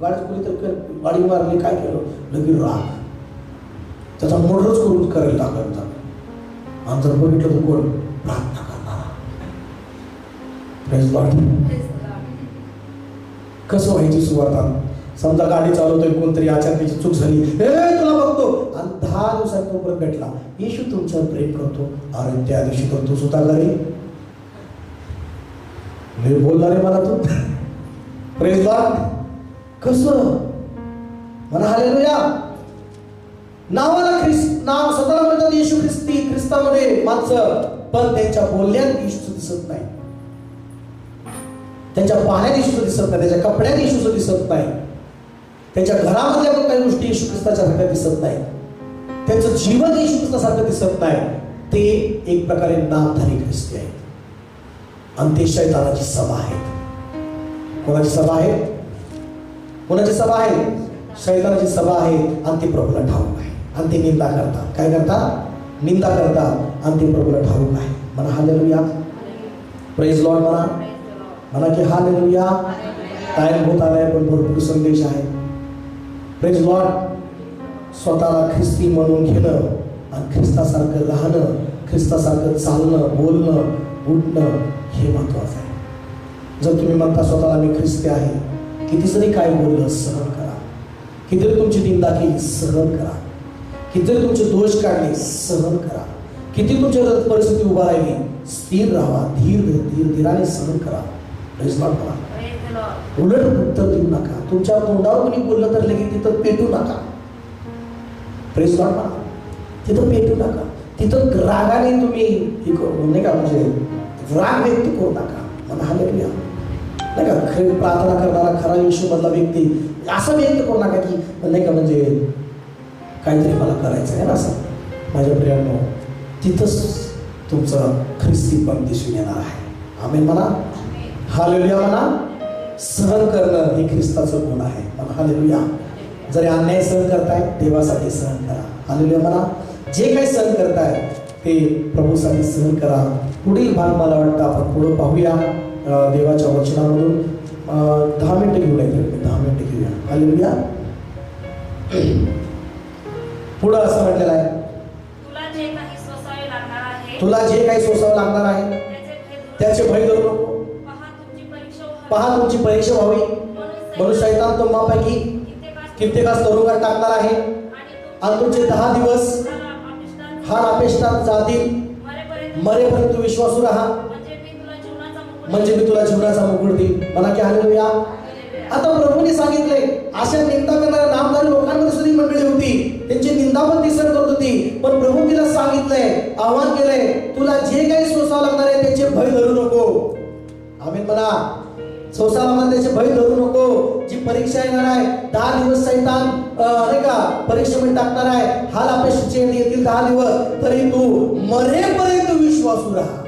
गाडी कुणी तर गाडी मारली, काय केलं, लगेच राग, त्याचा मोडच करून करायला टाकायचा. आणि जर बघितलं तर कोण प्रार्थना करणार. Praise Lord. कसं व्हायची सुरुवात? समजा गाडी चालवतोय, कोणतरी अचानक चूक झाली, हे तुला बघतो, आणि 10 दिवसात तो परत भेटला, येशू तुमच्यावर प्रेम करतो. अरे त्या दिवशी तर तू सुद्धा घरी मी बोलणार आहे मला तू. Praise Lord. कसं? म्हणा हालेलुया. नावाला नाव स्वतःला म्हणतात येशू ख्रिस्ती, ख्रिस्तामध्ये माणसं, पण त्यांच्या बोलण्यात येशूचं दिसत नाही, त्यांच्या पाहण्यात येशूचं दिसत नाही, त्यांच्या कपड्यात येशूचं दिसत नाही, त्यांच्या घरामधल्या पण काही गोष्टी येशू ख्रिस्ताच्या सारख्या दिसत नाही, त्यांचं जीवन येशू ख्रिस्तासारखं दिसत नाही. ते एक प्रकारे नामधारी ख्रिस्ती आहेत. आणि ते शैतानाची सभा आहेत. कोणाची सभा आहे? कोणाची सभा आहे? शैतानाची सभा आहे. आणि ते प्रभूला ठाऊक आहे. आणि ते निंदा करतात. काय करतात? निंदा करतात. आणि ते प्रभूला ठाऊक आहे. म्हणा हालेलुया. Praise Lord. म्हणा की हालेलुया. टाइम होत आलाय, पण भरपूर संदेश आहे. Praise Lord. स्वतःला ख्रिस्ती म्हणून घेणं आणि ख्रिस्तासारखं राहणं, ख्रिस्तासारखं चालणं, बोलणं, उठणं हे महत्वाचं आहे. जर तुम्ही म्हणता स्वतःला मी ख्रिस्ती आहे, किती जरी काय बोललं सहन करा, किती जरी तुमची निंदा केली सहन करा, किती जरी तुमचे दोष काढले सहन करा, किती तुमच्या परिस्थिती उभा राहिली स्थिर राहा, धीराने सहन करा. Praise Lord. उलट उत्तर देऊ नका. तुमच्या तोंडावर कोणी बोललं तर लगेच तिथं पेटू नका. Praise Lord. तिथं पेटू नका. तिथं रागाने तुम्ही नाही का, म्हणजे राग व्यक्त करू नका. मला हालेलुया. नाही का, प्रार्थना करणारा खरा येशूमधला व्यक्ती असं व्यक्त करू नका की नाही का, म्हणजे काहीतरी मला करायचं आहे ना असं. माझ्या प्रियांनो, तिथंच तुमचं ख्रिस्तीपण दिसून येणार आहे. आमेन म्हणा. हालेलुया म्हणा. सहन करणं हे ख्रिस्ताचं गुण आहे. म्हणा हालेलुया. जरी अन्याय सहन करताय, देवासाठी सहन करा. हालेलुया म्हणा. जे काही सहन करताय ते प्रभूसाठी सहन करा. पुढील भाग मला वाटतं आपण पुढे पाहूया देवाच्या वचनामधून. 10 मिनिटं घेऊया. 10 मिनिटं घेऊया. हालेलुया. पुढं असं म्हटलेलं आहे, तुला जे काही सोसावे लागणार आहे त्याचे भय धरू नको. पहा तुमची परीक्षा व्हावी, म्हणून शैतान तुम्हापैकी कित्येकास तरुंगात टाकणार आहे. आणि तुमचे 10 दिवस हार अपेष्टात जातील. मरेपर्यंत विश्वासू राहा, म्हणजे मी तुला जीवनाचा मुकुट देईन. मला की हालेलुया. आता प्रभूने सांगितलंय, अशा निंदा करणाऱ्या नामधारी लोकांमध्ये सुद्धा मंडळी होती, त्यांची निंदा पण ती सहन करत होती. पण प्रभू तिला सांगितलंय, आव्हान केलंय, तुला जे काही सोसावं लागणार आहे त्याचे भय धरू नको. आमेन म्हणा. सोसावं लागणार त्याचे भय धरू नको. जी परीक्षा येणार आहे, 10 दिवस शैतान नाही का परीक्षेमध्ये टाकणार आहे, हाल अपेक्षेचे येतील 10 दिवस, तरी तू मरेपर्यंत विश्वासू राहा.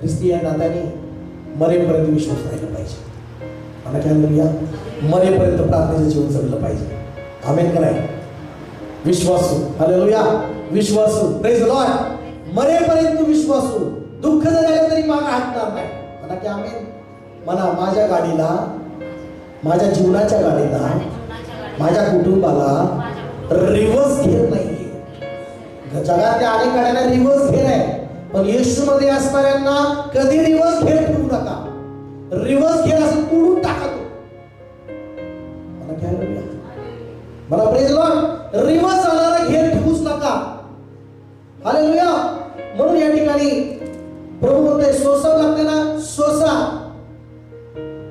ख्रिस्ती या नात्याने मरेपर्यंत विश्वास राहिला पाहिजे. मला काय म्हणूया, मरेपर्यंत प्रार्थनेचं जीवन जगलं पाहिजे. आमेन कराय. विश्वासू. हालेलुया. विश्वासू. Praise the Lord. मरेपर्यंत विश्वासू. दुःख जर आलं तरी मागे हटणार नाही. मला की आमेन म्हणा. माझ्या गाडीला, माझ्या जीवनाच्या गाडीला, माझ्या कुटुंबाला रिव्हर्स घेर नाहीये. जगातल्या अनेक गाड्यांना रिव्हर्स घेर आहे, पण येशूमध्ये असणाऱ्यांना कधी रिव्हर्स घेर ठेवू नका. रिव्हर्स घेर असं तोडून टाका. मला काय मला प्रेज लॉर्ड. रिव्हर्स जाणारा घेर ठेवूच नका. हालेलुया. म्हणून या ठिकाणी प्रभू म्हणतोय, सोसावं लागते ना सोसा.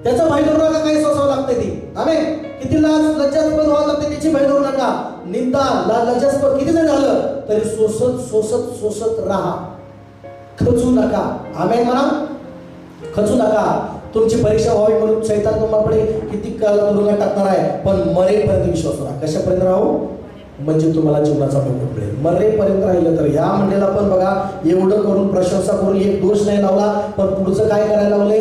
त्याचा भय धरू नका, काही सोसावं लागते ती. आमेन. किती लज्जास्पद व्हावं लागते त्याची भय धरू नका. निंदा लज्जास्पद किती जरी झालं तरी सोसत सोसत सोसत राहा, खचू नका. आमेन म्हणा. खचू नका. तुमची परीक्षा व्हावी म्हणून शैतान तुम्हाला किती काळ तुरुंगात टाकणार आहे, पण मरेपर्यंत विश्वास राहा. कशापर्यंत राहू? म्हणजे तुम्हाला जीवनाचा मुकुट मिळेल. मरेपर्यंत राहिलं तर. या मंडळीला पण बघा, एवढं करून प्रशंसा करून एक दोष नाही लावला, पण पुढचं काय करायला लावले?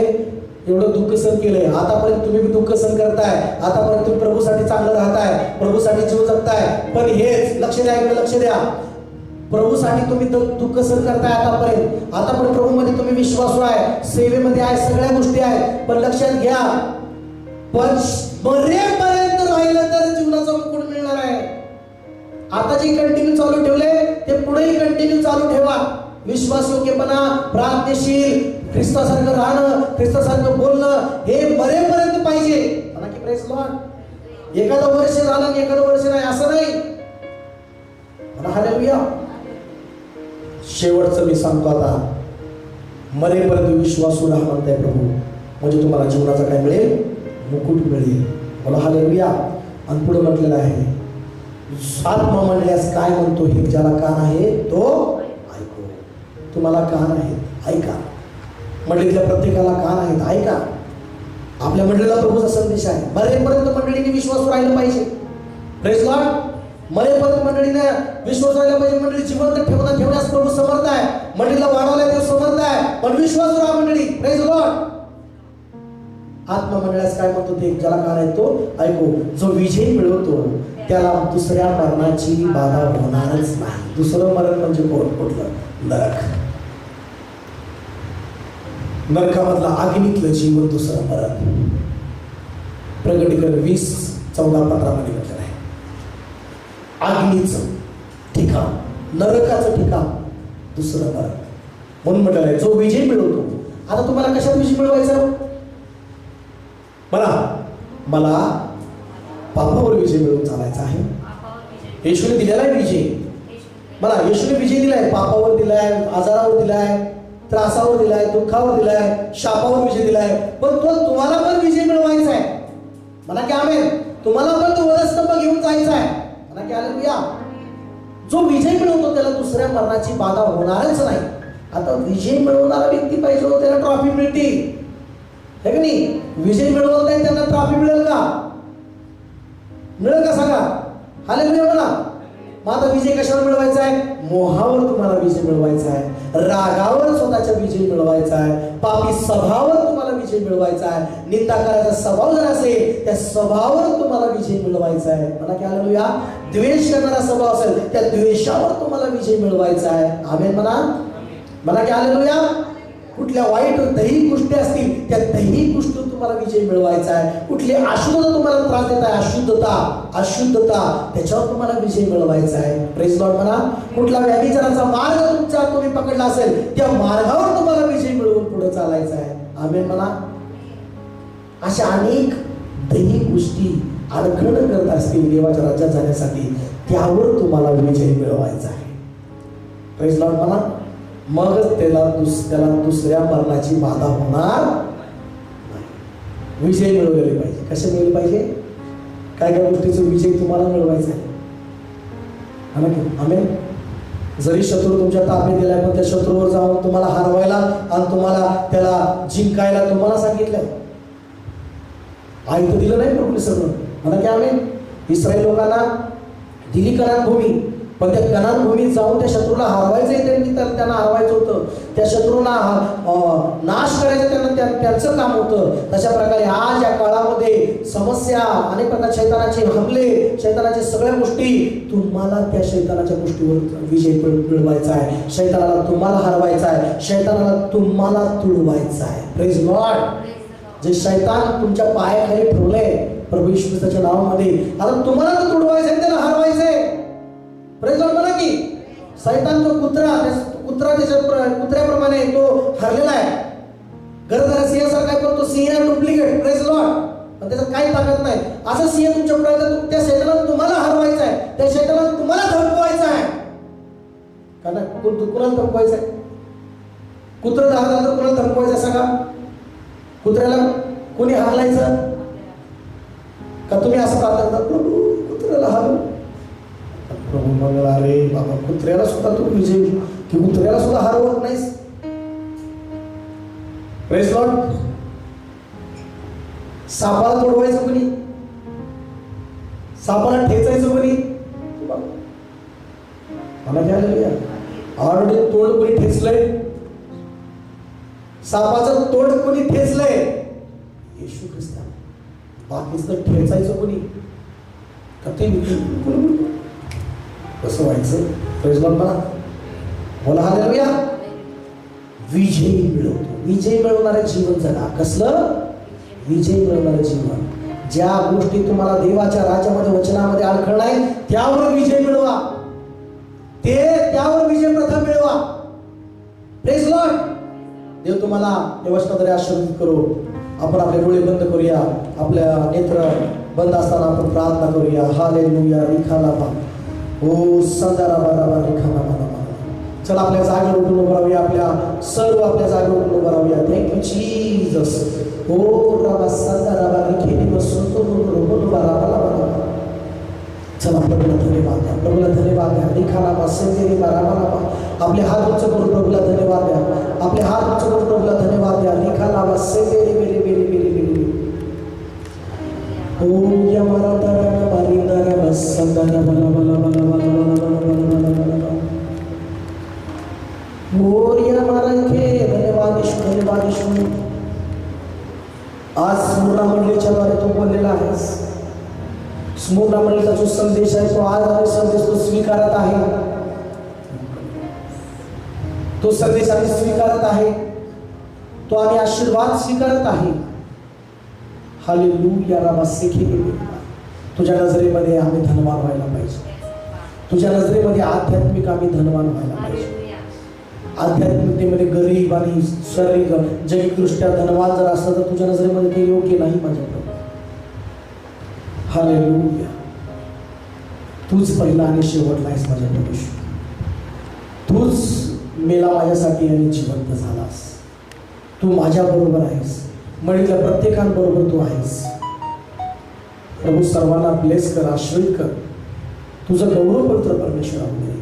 एवढं दुःख सहन केलंय. आतापर्यंत तुम्ही दुःख सहन करताय, आतापर्यंत तुम्ही प्रभूसाठी चांगलं राहताय, प्रभूसाठी जीव जगताय. पण हेच लक्ष द्या, इकडे लक्ष द्या. प्रभूसाठी तुम्ही दुःख सहन करताय आतापर्यंत. आतापर्यंत प्रभूमध्ये तुम्ही विश्वासू आहे, सेवेमध्ये आहे, सगळ्या गोष्टी आहेत. पण लक्षात घ्या, पण मरेपर्यंत राहिलं तर जीवनाचा मुकुट मिळणार आहे. आता जे कंटिन्यू चालू ठेवले ते पुढेही कंटिन्यू चालू ठेवा. विश्वास योग्यपणा, प्रार्थनेशील, ख्रिस्तासारखं राहणं, ख्रिस्तासारखं बोलणं, हे मरेपर्यंत पाहिजे. म्हणा की प्रेस लॉर्ड. एखादं वर्ष झालं आणि एखादं वर्ष नाही असं नाही. म्हणा हालेलुया. शेवटचं मी सांगतो आता, मरेपर्यंत विश्वासू राहा म्हणताय प्रभू, म्हणजे तुम्हाला जीवनाचा काय मिळेल? मुकुट मिळेल. मला हालेलुया. आणि पुढे म्हटलेलं आहे, आत्मा म्हणल्यास काय म्हणतो हे ज्याला कान आहे तो ऐको. तुम्हाला कान आहेत, ऐका. मंडळीतल्या प्रत्येकाला कान आहेत, ऐका. आपल्या मंडळीला प्रभूचा संदेश आहे. मरेपर्यंत मंडळीने विश्वास राहिला पाहिजे. Praise Lord. मरेपर्यंत मंडळीने विश्वास राहिला पाहिजे. मंडळी जिवंत ठेवण्यास प्रभू समर्थ आहे, मंडळीला वाढवल्या देव समर्थ आहे. पण विश्वास राहा मंडळी. Praise Lord. आत्मा मंडळास काय म्हणतो ते ज्याला कान आहे तो ऐकू. जो विजय मिळवतो त्याला दुसऱ्या मरणाची बाधा होणारच नाही. दुसरं मरण म्हणजे कुठलं? नरक. नरकामधला अग्नीतलं जीवन दुसरं मरण. प्रकटीकरण 20:14-15 मध्ये म्हटलं आहे. अग्नीचं ठिकाण, नरकाचं ठिकाण दुसरं मरण. म्हणून म्हटलं आहे जो विजय मिळवतो. आता तुम्हाला कशात विजय मिळवायचा? मला पापावर विजय मिळवून चालायचा आहे. येशूने दिलेला आहे विजय. मला येशूने विजय दिलाय. पापावर दिलाय, आजारावर दिलाय, त्रासावर दिलाय, दुःखावर दिलाय, शापावर विजय दिलाय. पण तो तुम्हाला पण विजय मिळवायचा आहे. म्हणा की आमेन. तुम्हाला पण तो वधस्तंभ घेऊन जायचा आहे. म्हणा की हालेलुया. जो विजय मिळवतो त्याला दुसऱ्या मरणाची बाधा होणारच नाही. आता विजय मिळवणारा व्यक्ती पाहिजे, त्याला ट्रॉफी मिळते, है की नाही? विजय मिळवत नाही त्यांना ट्रॉफी मिळेल का? मिळेल का सांगा? हालेलुया म्हणा. मग आता विजय कशावर मिळवायचा आहे? मोहावर तुम्हाला विजय मिळवायचा आहे, रागावर स्वतःचा विजय मिळवायचा आहे, पापी स्वभावावर तुम्हाला विजय मिळवायचा आहे, निंदा करायचा स्वभाव जर असेल त्या स्वभावावर तुम्हाला विजय मिळवायचा आहे. म्हणा की हालेलुया. द्वेष करणारा स्वभाव असेल त्या द्वेषावर तुम्हाला विजय मिळवायचा आहे. आमेन म्हणा. म्हणा की हालेलुया. कुठल्या वाईट दैहिक गोष्टी असतील त्या दैहिक गोष्टी तुम्हाला विजय मिळवायचा आहे. कुठली अशुद्धता तुम्हाला त्रास देत आहे, अशुद्धता त्याच्यावर तुम्हाला विजय मिळवायचा आहे. प्रेज लॉर्ड म्हणा. कुठला व्याभिचाराचा मार्ग तुमचा तुम्ही पकडला असेल त्या मार्गावर तुम्हाला विजय मिळवून पुढे चालायचा आहे. आमेन म्हणा. अशा अनेक दैहिक गोष्टी अडखळ करत असतील देवाच्या राज्यात जाण्यासाठी, त्यावर तुम्हाला विजय मिळवायचा आहे. प्रेज लॉर्ड म्हणा. मगच त्याला दुसऱ्या मरणाची बाधा होणार नाही. विजय मिळवले पाहिजे. कसे मिळवले पाहिजे? काय काय गोष्टीचा विजय तुम्हाला मिळवायचा आहे. आमेन. जरी शत्रू तुमच्या ताब्यात दिलाय, पण त्या शत्रूवर जाऊन तुम्हाला हरवायला आणि तुम्हाला त्याला जिंकायला तुम्हाला सांगितलंय. आयत दिलं नाही प्रभूने सगळं. म्हणा की आमेन. इस्रायल लोकांना दिली कनान भूमी, पण त्या कनान भूमीत जाऊन त्या शत्रूला हरवायचंय. त्यांना हरवायचं होतं. त्या शत्रूला नाश करायचं त्यांचं काम होतं. तशा प्रकारे आज या काळामध्ये समस्या, अनेक प्रकार शैतानाचे हमले, शैतानाच्या सगळ्या गोष्टी, तुम्हाला त्या शैतानाच्या गोष्टीवर विजय मिळवायचा आहे. शैतानाला तुम्हाला हरवायचा आहे. शैतानाला तुम्हाला तुडवायचा आहे. Praise Lord. जे शैतान तुमच्या पायाखाली ठेवलंय प्रभू येशू ख्रिस्ताच्या नावामध्ये, आता तुम्हाला तर तुडवायचं आहे, त्याला हरवायचंय. प्रेज लॉर्ड म्हणा की शैतान जो कुत्रा त्याच्या कुत्र्याप्रमाणे तो हरलेला आहे. गरज सिंहासारखा, पण तो सिंह डुप्लिकेट. Praise Lord. पण त्याच्यात काही ताकद नाही. असं सिंह तुमच्या पुढे, त्या शैतानाला तुम्हाला हरवायचं आहे, त्या शैतानाला तुम्हाला धमकवायचं आहे. कारण कुणाला धमकवायचं आहे? कुत्रं धारदार तर कुणाला धमकवायचं सांगा? कुत्र्याला कोणी हाकलायचं का तुम्ही असं प्रार्थना करता, प्रभू कुत्र्याला हलव. प्रभू म्हणला, अरे बाबा कुत्र्याला सुद्धा तू विजय की कुत्र्याला सुद्धा हरवत नाहीस. Praise Lord. सापाला तोडवायचं कोणी, सापाला ठेचायचं कोणी, मला काय ऑलरेडी तोंड कोणी ठेचलंय, सापाचं तोंड कोणी ठेचलंय, येशू ख्रिस्त. बाकीच तर ठेचायचं कोणी का ते कसं व्हायचं. Praise Lord. मला बोला हालेलुया. विजय मिळवतो, विजय मिळवणारं जीवन जगा. कसलं विजय मिळवणारं जीवन. ज्या गोष्टी तुम्हाला देवाच्या राज्यामध्ये वचनामध्ये अडखळ नाही त्यावर विजय मिळवा, त्यावर विजय प्रथम मिळवा. Praise Lord. देव तुम्हाला या वचनाद्वारे आशीर्वादित करो. आपण आपले डोळे बंद करूया, आपल्या नेत्र बंद असताना आपण प्रार्थना करूया. हालेलुया. रिखालाबा ओ संदाराबाराबा रिखालाबा. चला आपल्या जागेवर उठून उभं राहूया, आपल्या सर्व आपल्या जागेवर उठून उभं राहूया. Thank you Jesus. ओ राबा संदाराबा रिखेली बसतो बाराबाला. चला प्रभूला धन्यवाद द्या, प्रभूला धन्यवाद द्या. रिखालाबा सेंदेरी बाराबाला. आपले हात उंच करून प्रभूला धन्यवाद द्या, आपले हात उंच करून प्रभूला धन्यवाद द्या. रिखालाबा सेंदेरी बेरी बेरी बेरी बेरी. ओ या मारा तारा बारी तारा बस संदारा बला बला बला बला बला बला बला बला. मोरिया मारंखे. धन्यवाद यीशु, धन्यवाद यीशु. आज स्मरणा मंडळीच्या द्वारे तू बोललेला आहेस. स्मरणा मंडळीचा जो संदेश आहे तो आज आम्ही संदेश तो स्वीकारत आहे, तो संदेश आम्ही स्वीकारत आहे, तो आम्ही आशीर्वाद स्वीकारत आहे. हालेलुया. रामा सेखे. तुझ्या नजरेमध्ये आम्ही धनवान व्हायला पाहिजे, तुझ्या नजरेमध्ये आध्यात्मिक आम्ही धनवान व्हायला पाहिजे. आध्यात्मिकतेमध्ये गरीब आणि शारीरिक जैविकदृष्ट्या धनवान जर असलं तर तुझ्या नजरेमध्ये ते योग्य नाही माझ्याकडे. हालेलुया. तूच पहिला आणि शेवटला आहेस माझ्याकडे. तूच मेला माझ्यासाठी आणि जिवंत झालास. तू माझ्या बरोबर आहेस, म्हणीतल्या प्रत्येकाबरोबर तू आहेस. प्रभू सर्वांना ब्लेस कर, आश्रित कर. तुझं गौरव पवित्र परमेश्वरामध्ये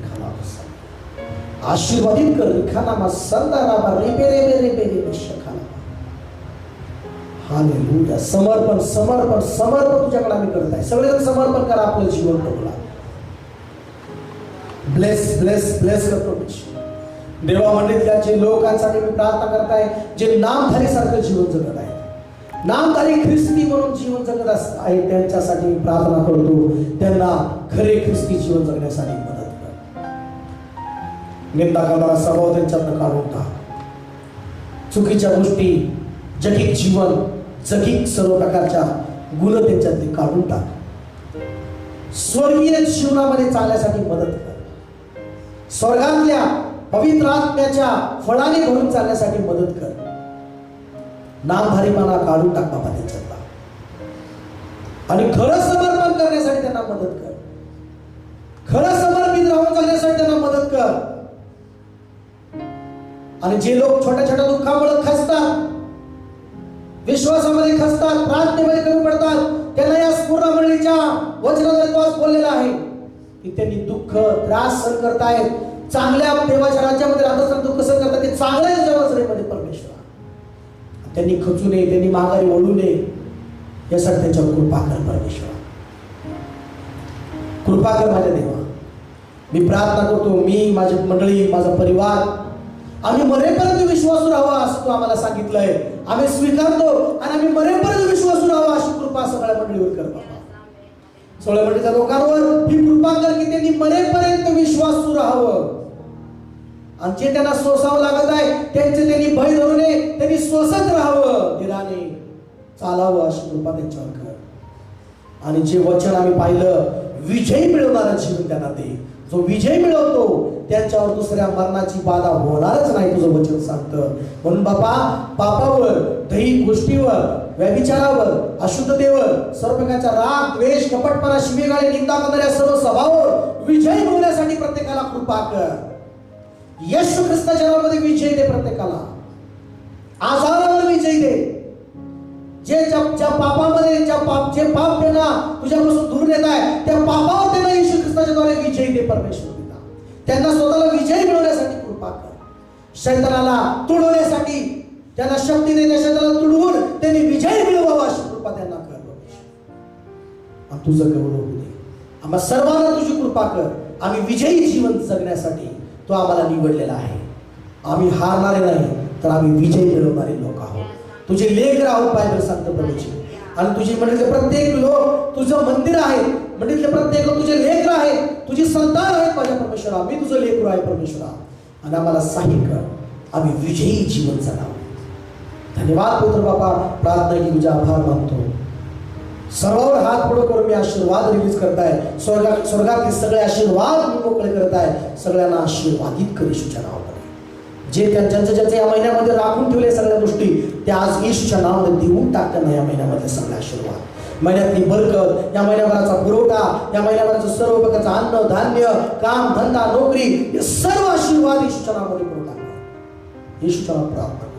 आशीर्वादित कर. रिखानामा संदाराबा रिबेरे बेरे बेरे शखाला. हालेलुया. समर्पण समर्पण समर्पण तुझ्याकडे आम्ही करत आहे. सगळेजण समर्पण करा आपलं जीवन प्रभूला. ब्लेस ब्लेस ब्लेस कर परमेश्वर. देवा मंडळीतल्या जे लोकांसाठी मी प्रार्थना करत आहे, जे नामधारी सारखं जीवन जगत आहे, नामधारी ख्रिस्ती म्हणून जीवन जगत आहे, त्यांच्यासाठी मी प्रार्थना करतो. त्यांना खरे ख्रिस्ती जीवन जगण्यासाठी मदत कर. निंदा करणारा स्वभाव त्यांच्यातनं काढून टाक. चुकीच्या गोष्टी, जगिक जीवन, जगिक सर्व प्रकारच्या गुण त्यांच्यातले काढून टाक. स्वर्गीय जीवनामध्ये चालण्यासाठी मदत कर. स्वर्गातल्या पवित्र आत्म्याच्या फळाने भरून चालण्यासाठी मदत कर. नामधारीपणा काढून टाक बाबा त्यांच्यातला आणि खरं समर्पण करण्यासाठी त्यांना मदत कर. खरं समर्पित राहून जगण्यासाठी त्यांना मदत कर. आणि जे लोक छोट्या छोट्या दुःखामुळे खचतात, विश्वासामध्ये खचतात, प्रार्थनेमध्ये कमी पडतात, त्यांना या स्फुरण मंडळीच्या वचनाद्वारे तोच बोललेला आहे की त्यांनी दुःख त्रास सहन करतायत. चांगल्या देवाच्या राज्यामध्ये राहत असताना दुःख सहन करतात, ते चांगल्या नजरेमध्ये परमेश्वर. त्यांनी खचू नये, त्यांनी माघारी वळू नये यासाठी त्यांच्यावर कृपा कर परमेश्वर. कृपा कर माझ्या देवा. मी प्रार्थना करतो, मी, माझी मंडळी, माझा परिवार, आम्ही मरेपर्यंत विश्वासू राहावा असं तू आम्हाला सांगितलंय. आम्ही स्वीकारतो आणि आम्ही मरेपर्यंत विश्वासू राहावा अशी कृपा सगळ्या मंडळीवर कर बाबा. सगळ्या मंडळीच्या लोकांवर ही कृपा कर की त्यांनी मरेपर्यंत विश्वासू राहावं. आणि जे त्यांना सोसावं लागत आहे त्यांचे त्यांनी भय धरू नये, त्यांनी सोसत राहावं, धीराने चालावं अशी कृपा त्यांच्यावर कर. आणि जे वचन आम्ही पाहिलं, विजय मिळवणारं जीवन त्यांना दे. जो विजय मिळवतो त्यांच्यावर दुसऱ्या मरणाची बाधा होणारच नाही, तुझं वचन सांगतं. म्हणून बाबा, पापावर, दैहिक गोष्टीवर, व्यभिचारावर, अशुद्धतेवर, सर्व प्रकारच्या राग, द्वेष, कपटपणा, शिवीगाळी, निंदा करणाऱ्या सर्व स्वभावावर विजय मिळवण्यासाठी प्रत्येकाला कृपा कर. येशू ख्रिस्ताच्या नावामध्ये विजय दे प्रत्येकाला. आजारावर विजय दे. ज्या पापामध्ये जे पाप त्यांना तुझ्यापासून दूर नेत आहे, त्या पापावर त्यांना येशू ख्रिस्ताच्या द्वारे विजय दे परमेश्वर पिता. त्यांना स्वतःला विजय मिळवण्यासाठी कृपा कर. शैतानाला तुडवण्यासाठी त्यांना शक्ती दे. त्या शैतानाला तुडवून त्यांनी विजय मिळवावा अशी कृपा त्यांना कर. आणि तुझं गौरव होऊ दे. आम्हा सर्वांना तुझी कृपा कर. आम्ही विजयी जीवन जगण्यासाठी तू आम्हाला निवडलेला आहे. आम्ही हारणारे नाही, तर आम्ही विजय मिळवणारे लोक आहोत. तुझे लेकर आहोत बायबल सांगतं प्रभूची. आणि तुझी मंडळीतले प्रत्येक लोक तुझं मंदिर आहे. मंडळीतले प्रत्येक लोक तुझे लेकर आहेत, तुझी संतान आहेत माझ्या परमेश्वरा. मी तुझं लेकर आहे परमेश्वरा. आणि आम्हाला सहाय्य कर. आम्ही विजयी जीवन जगावं. धन्यवाद पुत्र बापा. प्रार्थना की तुझा आभार मानतो. सर्वांवर हात पुढे करून मी आशीर्वाद रिलीज करताय. स्वर्गातले सगळे आशीर्वाद मी मोकळे करताय. सगळ्यांना आशीर्वादित कर येशूच्या नावामध्ये. जे ज्यांच्या या महिन्यामध्ये राखून ठेवले सगळ्या गोष्टी, त्या आज येशूच्या नावाने देऊन टाकताना या महिन्यामध्ये सगळे आशीर्वाद, महिन्यातली बरकत, या महिन्याभराचा पुरवठा, या महिन्याभराचं सर्व प्रकारचं अन्न धान्य, काम धंदा नोकरी, हे सर्व आशीर्वाद येशूच्या नावामध्ये पुरवठा. येशूच्या नावात प्रार्थना.